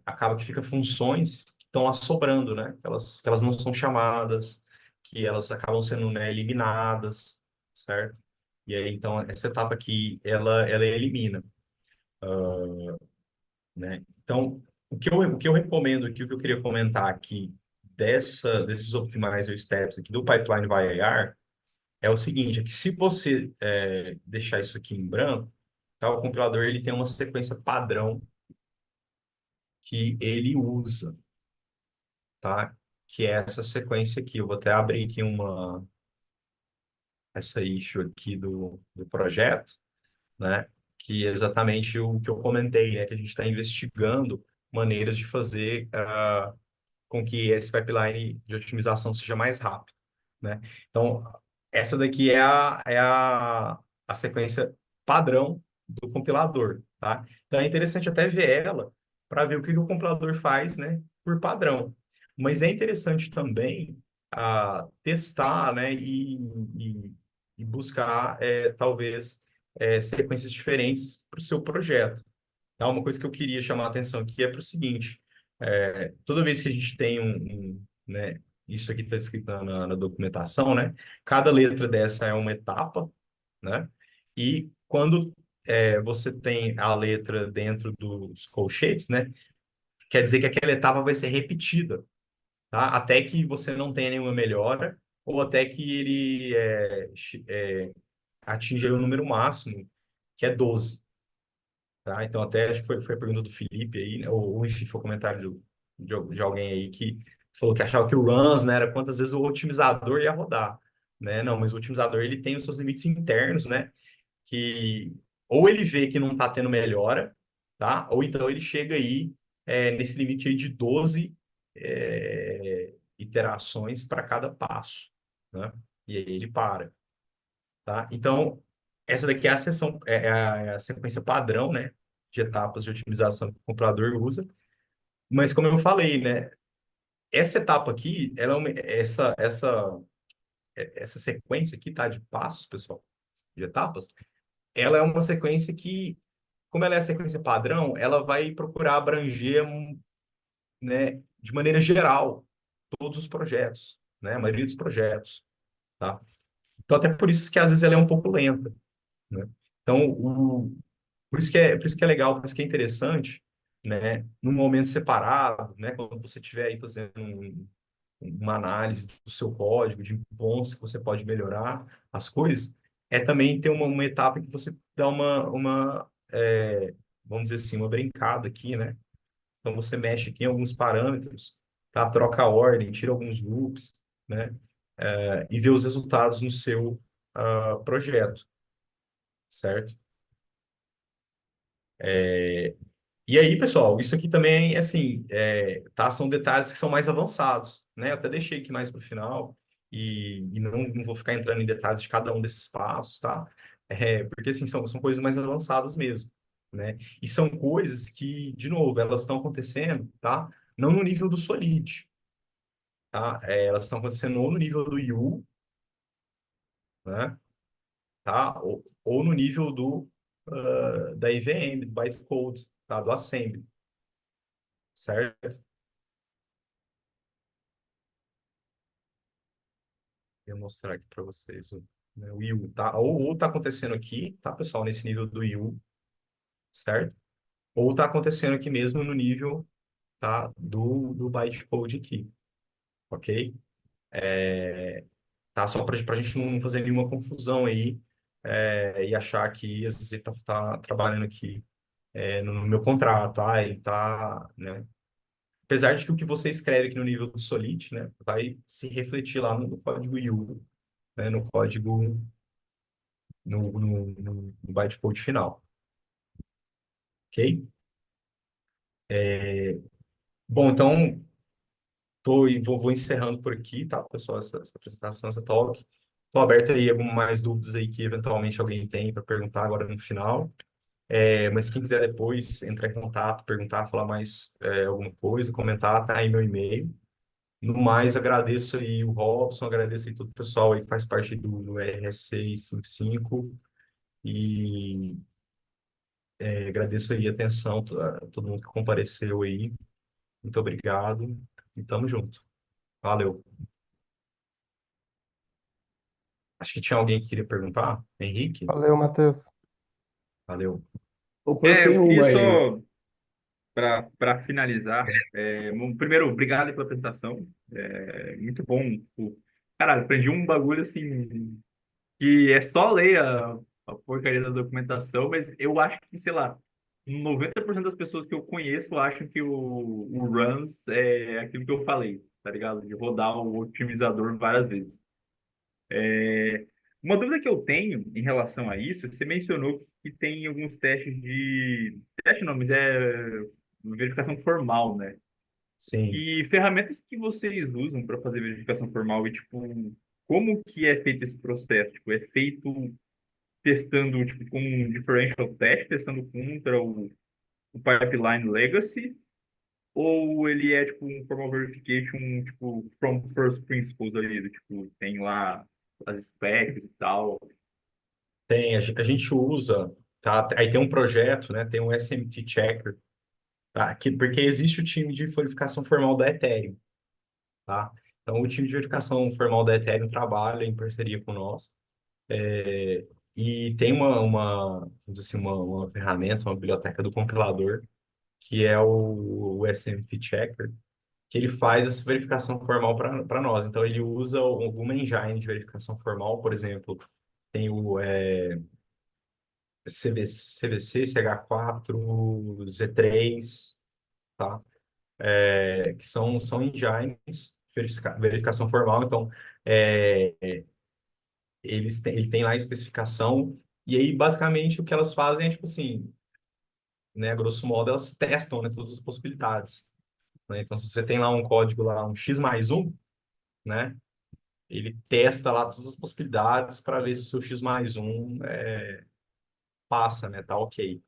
acaba que fica funções que estão lá sobrando, né? Que elas não são chamadas, que elas acabam sendo, né, eliminadas, certo? E aí, então, essa etapa aqui, ela elimina, né? Então, o que eu recomendo aqui, o que eu queria comentar aqui desses optimizer steps aqui do pipeline VAR é o seguinte, é que se você deixar isso aqui em branco, tá? O compilador ele tem uma sequência padrão que ele usa, tá? Que é essa sequência aqui. Eu vou até abrir aqui essa issue aqui do projeto, né? Que é exatamente o que eu comentei, né? Que a gente está investigando maneiras de fazer com que esse pipeline de otimização seja mais rápido, né? Então, essa daqui a sequência padrão do compilador, tá? Então, é interessante até ver ela para ver o que o compilador faz, né, por padrão. Mas é interessante também testar, né, e buscar, talvez, sequências diferentes para o seu projeto. Tá? Uma coisa que eu queria chamar a atenção aqui é para o seguinte: toda vez que a gente tem né, isso aqui está escrito na documentação, né? Cada letra dessa é uma etapa, né? E quando você tem a letra dentro dos colchetes, né? Quer dizer que aquela etapa vai ser repetida, tá? Até que você não tenha nenhuma melhora ou até que ele atinja o número máximo, que é 12. Tá? Então, até acho que foi a pergunta do Felipe aí, né? Ou enfim, foi o comentário de alguém aí que falou que achava que o runs, né, era quantas vezes o otimizador ia rodar, né? Não, mas o otimizador ele tem os seus limites internos, né? Que ou ele vê que não está tendo melhora, tá? Ou então ele chega aí nesse limite aí de 12 iterações para cada passo, né? E aí ele para. Tá? Então, essa daqui é a seção, é a sequência padrão, né, de etapas de otimização que o computador usa. Mas como eu falei, né? Essa etapa aqui, ela é essa sequência aqui, tá? De passos, pessoal, de etapas, ela é uma sequência que, como ela é a sequência padrão, ela vai procurar abranger, né, de maneira geral, todos os projetos, né? A maioria dos projetos, tá? Então, até por isso que às vezes ela é um pouco lenta, né? Então, por isso que é legal, por isso que é interessante, né? Num momento separado, né? Quando você estiver aí fazendo uma análise do seu código, de pontos que você pode melhorar as coisas, é também ter uma etapa que você dá vamos dizer assim, uma brincada aqui, né? Então você mexe aqui em alguns parâmetros, tá? Troca a ordem, tira alguns loops, né? E vê os resultados no seu projeto, certo? E aí, pessoal, isso aqui também, assim, tá? São detalhes que são mais avançados, né? Eu até deixei aqui mais para o final e não vou ficar entrando em detalhes de cada um desses passos, tá? Porque, assim, são coisas mais avançadas mesmo, né? E são coisas que, de novo, elas estão acontecendo, tá? Não no nível do Solid, tá? Elas estão acontecendo ou no nível do U, né? Tá? Ou no nível da IVM, do bytecode, tá? Do assembly, certo? Vou mostrar aqui para vocês né, o IU, tá? Ou tá acontecendo aqui, tá, pessoal, nesse nível do IU, certo? Ou tá acontecendo aqui mesmo no nível, tá, do bytecode aqui, ok? Tá? Só para a gente não fazer nenhuma confusão aí e achar que às vezes ele tá trabalhando aqui no meu contrato, tá? Ele tá, né? Apesar de que o que você escreve aqui no nível do Solid, né, vai se refletir lá no código IU, né, no código no bytecode final, ok? Bom, então vou encerrando por aqui, tá, pessoal, essa apresentação, essa talk. Estou aberto aí a algumas mais dúvidas aí que eventualmente alguém tem para perguntar agora no final. Mas quem quiser depois entrar em contato, perguntar, falar mais alguma coisa, comentar, tá aí meu e-mail. No mais, agradeço aí o Robson, agradeço aí todo o pessoal aí que faz parte do RS655 e agradeço aí a atenção a todo mundo que compareceu aí. Muito obrigado e tamo junto. Valeu. Acho que tinha alguém que queria perguntar. Henrique? Valeu, Matheus. Valeu. Opa, eu Eu tenho queria uma aí. só, para finalizar, primeiro, obrigado pela apresentação. Muito bom. Tipo, cara, aprendi um bagulho assim, que é só ler a porcaria da documentação, mas eu acho que, sei lá, 90% das pessoas que eu conheço acham que o runs é aquilo que eu falei, tá ligado? De rodar o otimizador várias vezes. Uma dúvida que eu tenho em relação a isso, você mencionou que tem alguns testes de... Teste não, mas verificação formal, né? Sim. E ferramentas que vocês usam para fazer verificação formal e, tipo, como que é feito esse processo? Tipo, é feito testando tipo, com um differential test, testando contra o pipeline legacy, ou ele é tipo um formal verification tipo from first principles ali, tipo, tem lá as specs e tal. Tem, a gente usa, tá? Aí tem um projeto, né? Tem um SMT Checker, tá? Porque existe o time de verificação formal da Ethereum, tá? Então, o time de verificação formal da Ethereum trabalha em parceria com nós. E tem vamos dizer assim, uma ferramenta, uma biblioteca do compilador, que é o SMT Checker, que ele faz essa verificação formal para nós. Então, ele usa alguma engine de verificação formal, por exemplo, tem o CVC, CH4, Z3, tá? Que são engines de verificação formal. Então, é, ele tem lá a especificação, e aí, basicamente, o que elas fazem é, tipo assim, né, grosso modo, elas testam, né, todas as possibilidades, né? Então, se você tem lá um código, lá, um x+1, né, ele testa lá todas as possibilidades para ver se o seu x+1 passa, né, tá ok.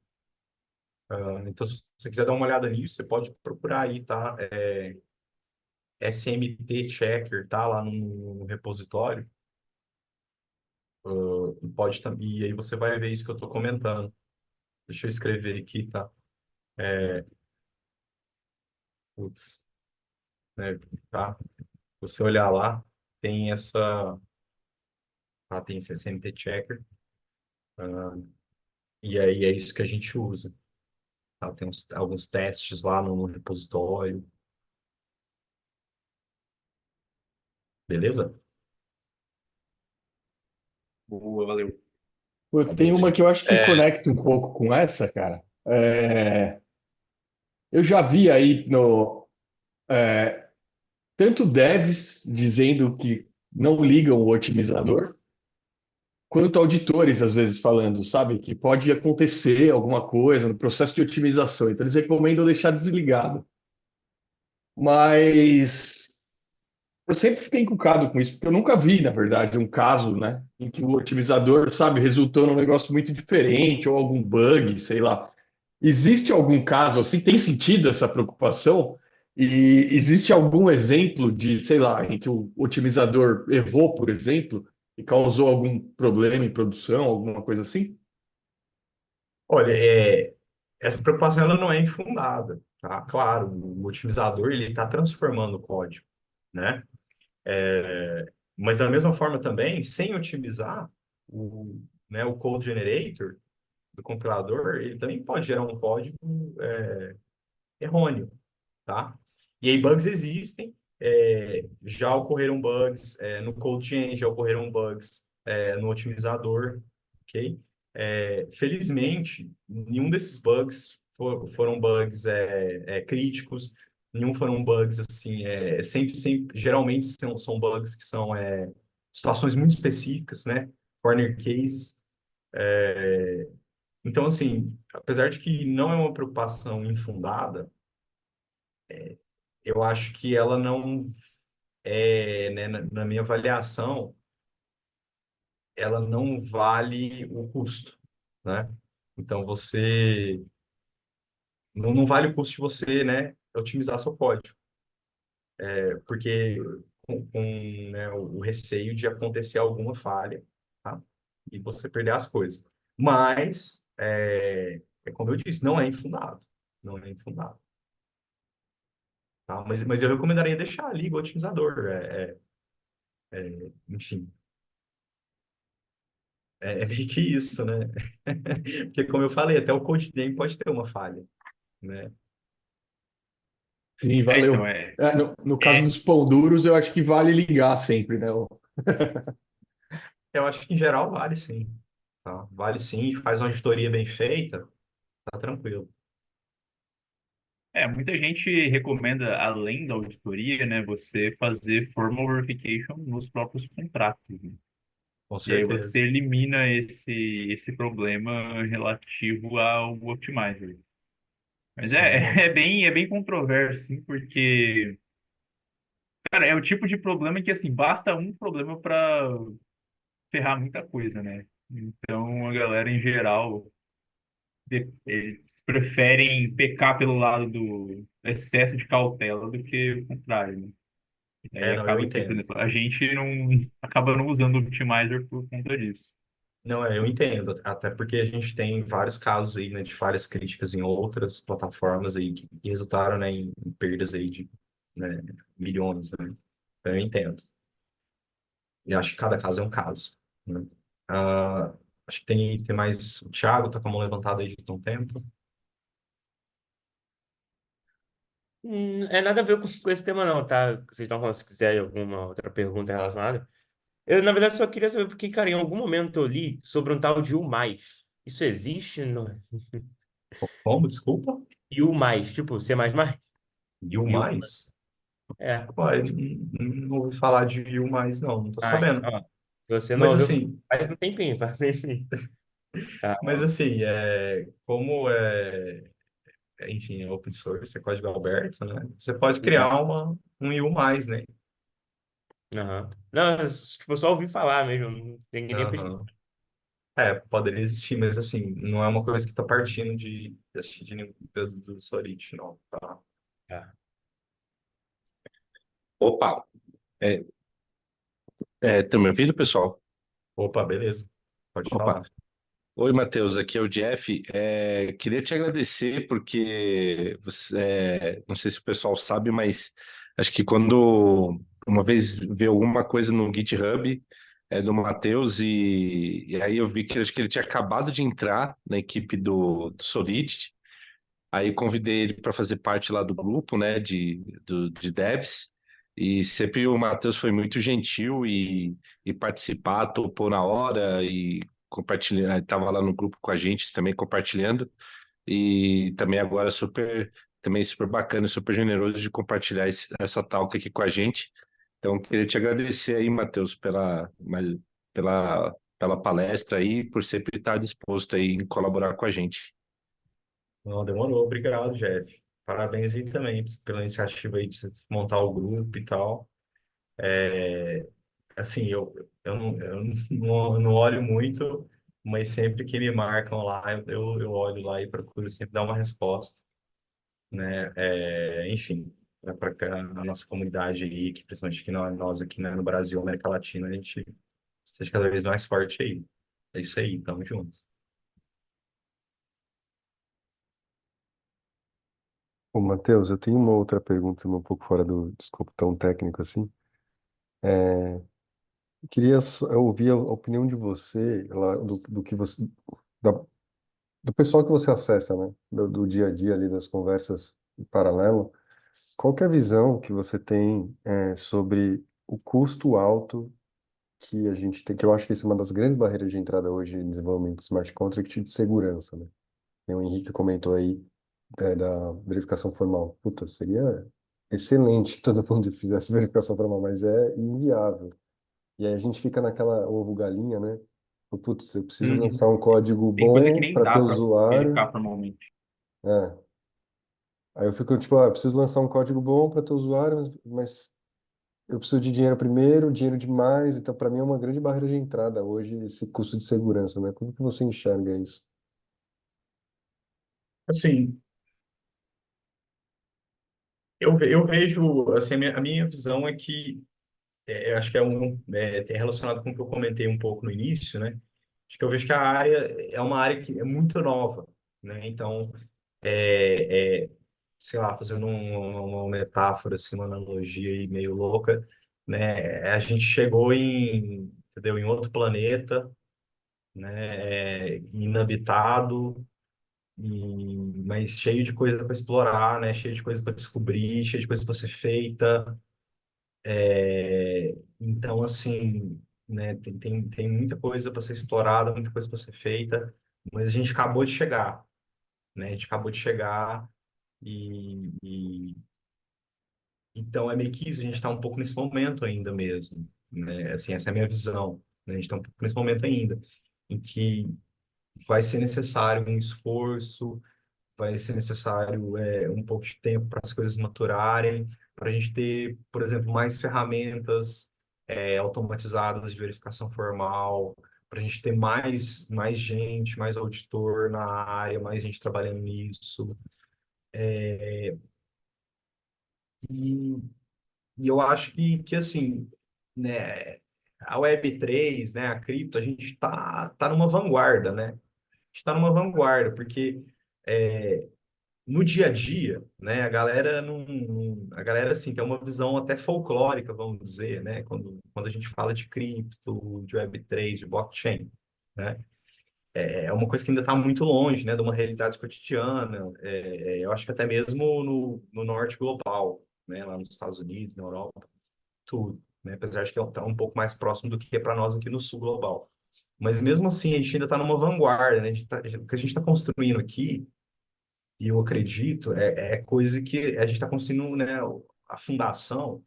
Então, se você quiser dar uma olhada nisso, você pode procurar aí, tá? SMT Checker, tá? Lá no repositório. E aí você vai ver isso que eu estou comentando. Deixa eu escrever aqui, tá? Putz, né? Tá? Você olhar lá, tem tem esse SMT Checker. ah, e aí é isso que a gente usa. Tá? Tem alguns testes lá no repositório. Beleza? Boa, valeu. Pô, Tá tem bom, uma gente. que eu acho que conecta um pouco com essa, cara. Eu já vi aí no tanto devs dizendo que não ligam o otimizador, quanto auditores às vezes falando, sabe, que pode acontecer alguma coisa no processo de otimização. Então eles recomendam deixar desligado. Mas eu sempre fiquei encucado com isso, porque eu nunca vi, na verdade, um caso, né, em que o otimizador, sabe, resultou num negócio muito diferente ou algum bug, sei lá. Existe algum caso assim? Tem sentido essa preocupação? E existe algum exemplo de, sei lá, em que o otimizador errou, por exemplo, e causou algum problema em produção, alguma coisa assim? Olha, essa preocupação ela não é infundada, tá? Claro, o otimizador ele está transformando o código, né? Mas da mesma forma também, sem otimizar o code generator do compilador, ele também pode gerar um código errôneo, tá? E aí bugs existem, já ocorreram bugs no CodeGen, já ocorreram bugs no otimizador, ok? Felizmente, nenhum desses bugs foram bugs críticos, nenhum foram bugs assim, sempre, geralmente são bugs que são situações muito específicas, né? Corner cases. Então, assim, apesar de que não é uma preocupação infundada, eu acho que ela não né, na minha avaliação, ela não vale o custo, né? Então você não vale o custo de você, né, otimizar seu código, porque né, o receio de acontecer alguma falha, tá? E você perder as coisas. Mas como eu disse, não é infundado, não é infundado, tá? Mas eu recomendaria deixar ali o otimizador, enfim. É meio que isso, né? Porque, como eu falei, até o code name pode ter uma falha, né? Sim, Então, valeu. No caso é, dos pão duros, eu acho que vale ligar sempre, né? Eu acho que, em geral, vale sim, tá? Vale sim, faz uma auditoria bem feita, tá tranquilo. muita gente recomenda, além da auditoria, né, você fazer formal verification nos próprios contratos, né? Com E aí certeza. você elimina esse problema relativo ao optimizer. Mas Sim, é bem controverso, sim, porque, cara, é o tipo de problema que, assim, basta um problema para ferrar muita coisa, né? Então, a galera, em geral, eles preferem pecar pelo lado do excesso de cautela do que o contrário, né? E aí não, eu acaba que, por entendo. exemplo, a gente não acaba não usando o optimizer por conta disso. Não, eu entendo, até porque a gente tem vários casos aí, né, de falhas críticas em outras plataformas aí que resultaram, né, em perdas aí de, né, milhões, né? Então, eu entendo. E acho que cada caso é um caso, né? Ah, acho que tem mais. O Thiago tá com a mão levantada aí de um tempo. É nada a ver com esse tema, não, tá? Vocês estão falando se quiser alguma outra pergunta relacionada. Eu, na verdade, só queria saber porque, cara, em algum momento eu li sobre um tal de U+. Isso existe? Não. Como? Desculpa? U+, tipo C++? E o U, mais? é. Ué, Tipo, não ouvi falar de e o mais, não tô sabendo. ó, se você não Mas ouviu, assim, faz um tempinho, faz um tempinho. Tá. mas assim, como enfim, é open source, é código aberto, né? Você pode É. criar um e o mais, né? Aham. Não, tipo, eu só ouvi falar mesmo, não tem nem pesquisa. Aham. Poderia existir, mas assim, não é uma coisa que está partindo de assistir do Solid, não, tá? É. Opa, é, tá me ouvindo, pessoal? Opa, beleza. Pode Opa. falar. Oi, Matheus, aqui é o Jeff. Queria te agradecer porque não sei se o pessoal sabe, mas acho que quando uma vez vi alguma coisa no GitHub do Matheus e aí eu vi que acho que ele tinha acabado de entrar na equipe do Solidity. Aí convidei ele para fazer parte lá do grupo, né, de devs. E sempre o Matheus foi muito gentil e participar, topou na hora e compartilhar, estava lá no grupo com a gente também compartilhando. E também agora também super bacana, super generoso de compartilhar essa talk aqui com a gente. Então, queria te agradecer aí, Matheus, pela palestra aí, por sempre estar disposto aí em colaborar com a gente. Não, demorou. Obrigado, Jeff. Parabéns aí também pela iniciativa aí de você montar o grupo e tal. É, assim, eu não olho muito, mas sempre que me marcam lá, eu olho lá e procuro sempre dar uma resposta, né? Enfim, para a nossa comunidade aí, que principalmente que nós aqui, né, no Brasil, América Latina, a gente esteja cada vez mais forte aí. É isso aí, tamo juntos. Ô, Matheus, eu tenho uma outra pergunta, um pouco fora do escopo tão técnico assim. Eu queria ouvir a opinião de você, lá, do que você, da- do pessoal que você acessa, né? Do dia a dia ali, das conversas em paralelo. Qual que é a visão que você tem, sobre o custo alto que a gente tem, que eu acho que isso é uma das grandes barreiras de entrada hoje em desenvolvimento de smart contract de segurança, né? E o Henrique comentou aí, da verificação formal. Puta, seria excelente que todo mundo fizesse verificação formal, mas é inviável. E aí a gente fica naquela ovo-galinha, né? Putz, eu preciso Uhum. lançar um código Tem coisa que bom nem para ter dá para usuário. verificar formalmente. É. Aí eu fico tipo, eu preciso lançar um código bom para ter usuário, mas eu preciso de dinheiro primeiro, dinheiro demais. Então, para mim é uma grande barreira de entrada hoje esse custo de segurança, né? Como que você enxerga isso? Assim, eu vejo, assim, a minha visão é que eu acho que tem relacionado com o que eu comentei um pouco no início, né? Acho que eu vejo que a área é uma área que é muito nova, né? Então, sei lá, fazendo uma metáfora, assim, uma analogia aí meio louca, né? A gente chegou entendeu? Em outro planeta, né? Inabitado, mas cheio de coisa para explorar, né? Cheio de coisa para descobrir, cheio de coisa para ser feita. Então, assim, né, tem muita coisa para ser explorada, muita coisa para ser feita, mas a gente acabou de chegar, né? A gente acabou de chegar e então é meio que isso, a gente está um pouco nesse momento ainda mesmo, né? Assim, essa é a minha visão, né? A gente está um pouco nesse momento ainda, em que vai ser necessário um esforço, vai ser necessário um pouco de tempo para as coisas maturarem, para a gente ter, por exemplo, mais ferramentas automatizadas de verificação formal, para a gente ter mais gente, mais auditor na área, mais gente trabalhando nisso. E, e eu acho que assim, né, a Web3, né, a cripto, a gente tá numa vanguarda, né? A gente está numa vanguarda, porque no dia a dia, né, a galera a galera assim tem uma visão até folclórica, vamos dizer, né, quando a gente fala de cripto, de Web3, de blockchain, né, é uma coisa que ainda está muito longe, né, de uma realidade cotidiana. Eu acho que até mesmo no norte global, né, lá nos Estados Unidos, na Europa, tudo, né, apesar de que está um pouco mais próximo do que é para nós aqui no sul global. Mas mesmo assim, a gente ainda está numa vanguarda, né? O que a gente está construindo aqui e eu acredito, é coisa que a gente está construindo, né, a fundação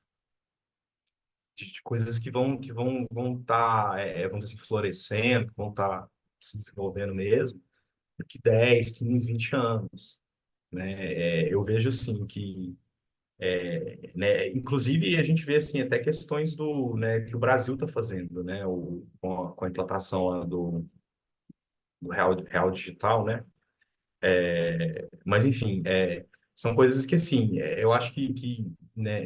de coisas que vão estar, vamos dizer assim, florescendo, que vão estar se desenvolvendo mesmo, daqui 10, 15, 20 anos, né? Eu vejo, assim, que, né, inclusive a gente vê, assim, até questões né, que o Brasil está fazendo, né, com a implantação lá do real digital, né? Mas, enfim, são coisas que, assim, eu acho né,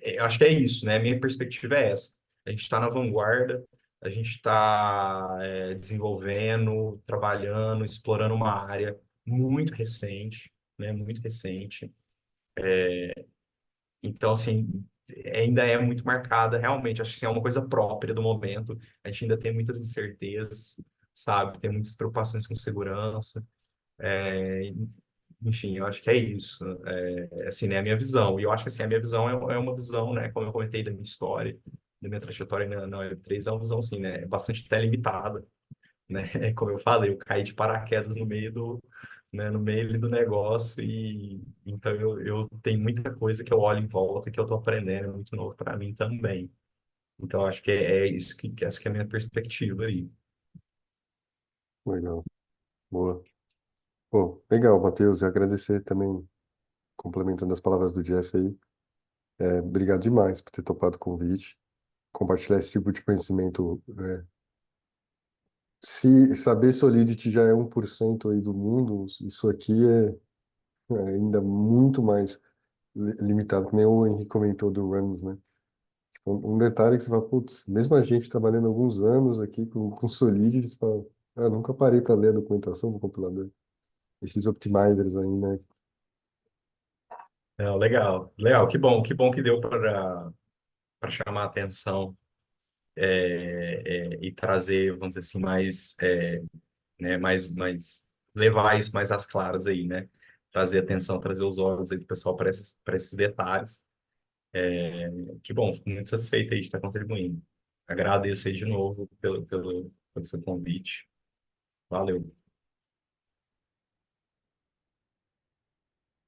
eu acho que é isso, né? A minha perspectiva é essa. A gente está na vanguarda, a gente está desenvolvendo, trabalhando, explorando uma área muito recente, né? Muito recente. Então, assim, ainda é muito marcada, realmente. Acho que assim, é uma coisa própria do momento. A gente ainda tem muitas incertezas, sabe? Tem muitas preocupações com segurança. É, enfim, eu acho que é isso. Assim, né, a minha visão. E eu acho que assim, a minha visão é uma visão, né, como eu comentei da minha história, da minha trajetória na Web3, é uma visão assim, né, bastante até limitada, né? Como eu falei, eu caí de paraquedas no meio né, no meio ali do negócio e então eu tenho muita coisa que eu olho em volta que eu tô aprendendo, é muito novo para mim também. Então, eu acho que é isso que essa que é a minha perspectiva aí. Legal, boa. Bom, legal, Matheus, e agradecer também, complementando as palavras do Jeff aí, obrigado demais por ter topado o convite, compartilhar esse tipo de conhecimento. Se saber Solidity já é 1% aí do mundo, isso aqui é ainda muito mais limitado, que nem o Henrique comentou do Runs, né? Um detalhe que você fala, putz, mesmo a gente trabalhando alguns anos aqui com Solidity, você fala, nunca parei para ler a documentação do compilador. Esses optimizers aí, né? Não, legal, legal, que bom que deu para chamar a atenção e trazer, vamos dizer assim, né, levar isso mais às claras aí, né? Trazer atenção, trazer os olhos aí do pessoal para esses detalhes. Que bom, fico muito satisfeito aí de estar contribuindo. Agradeço aí de novo pelo seu convite. Valeu.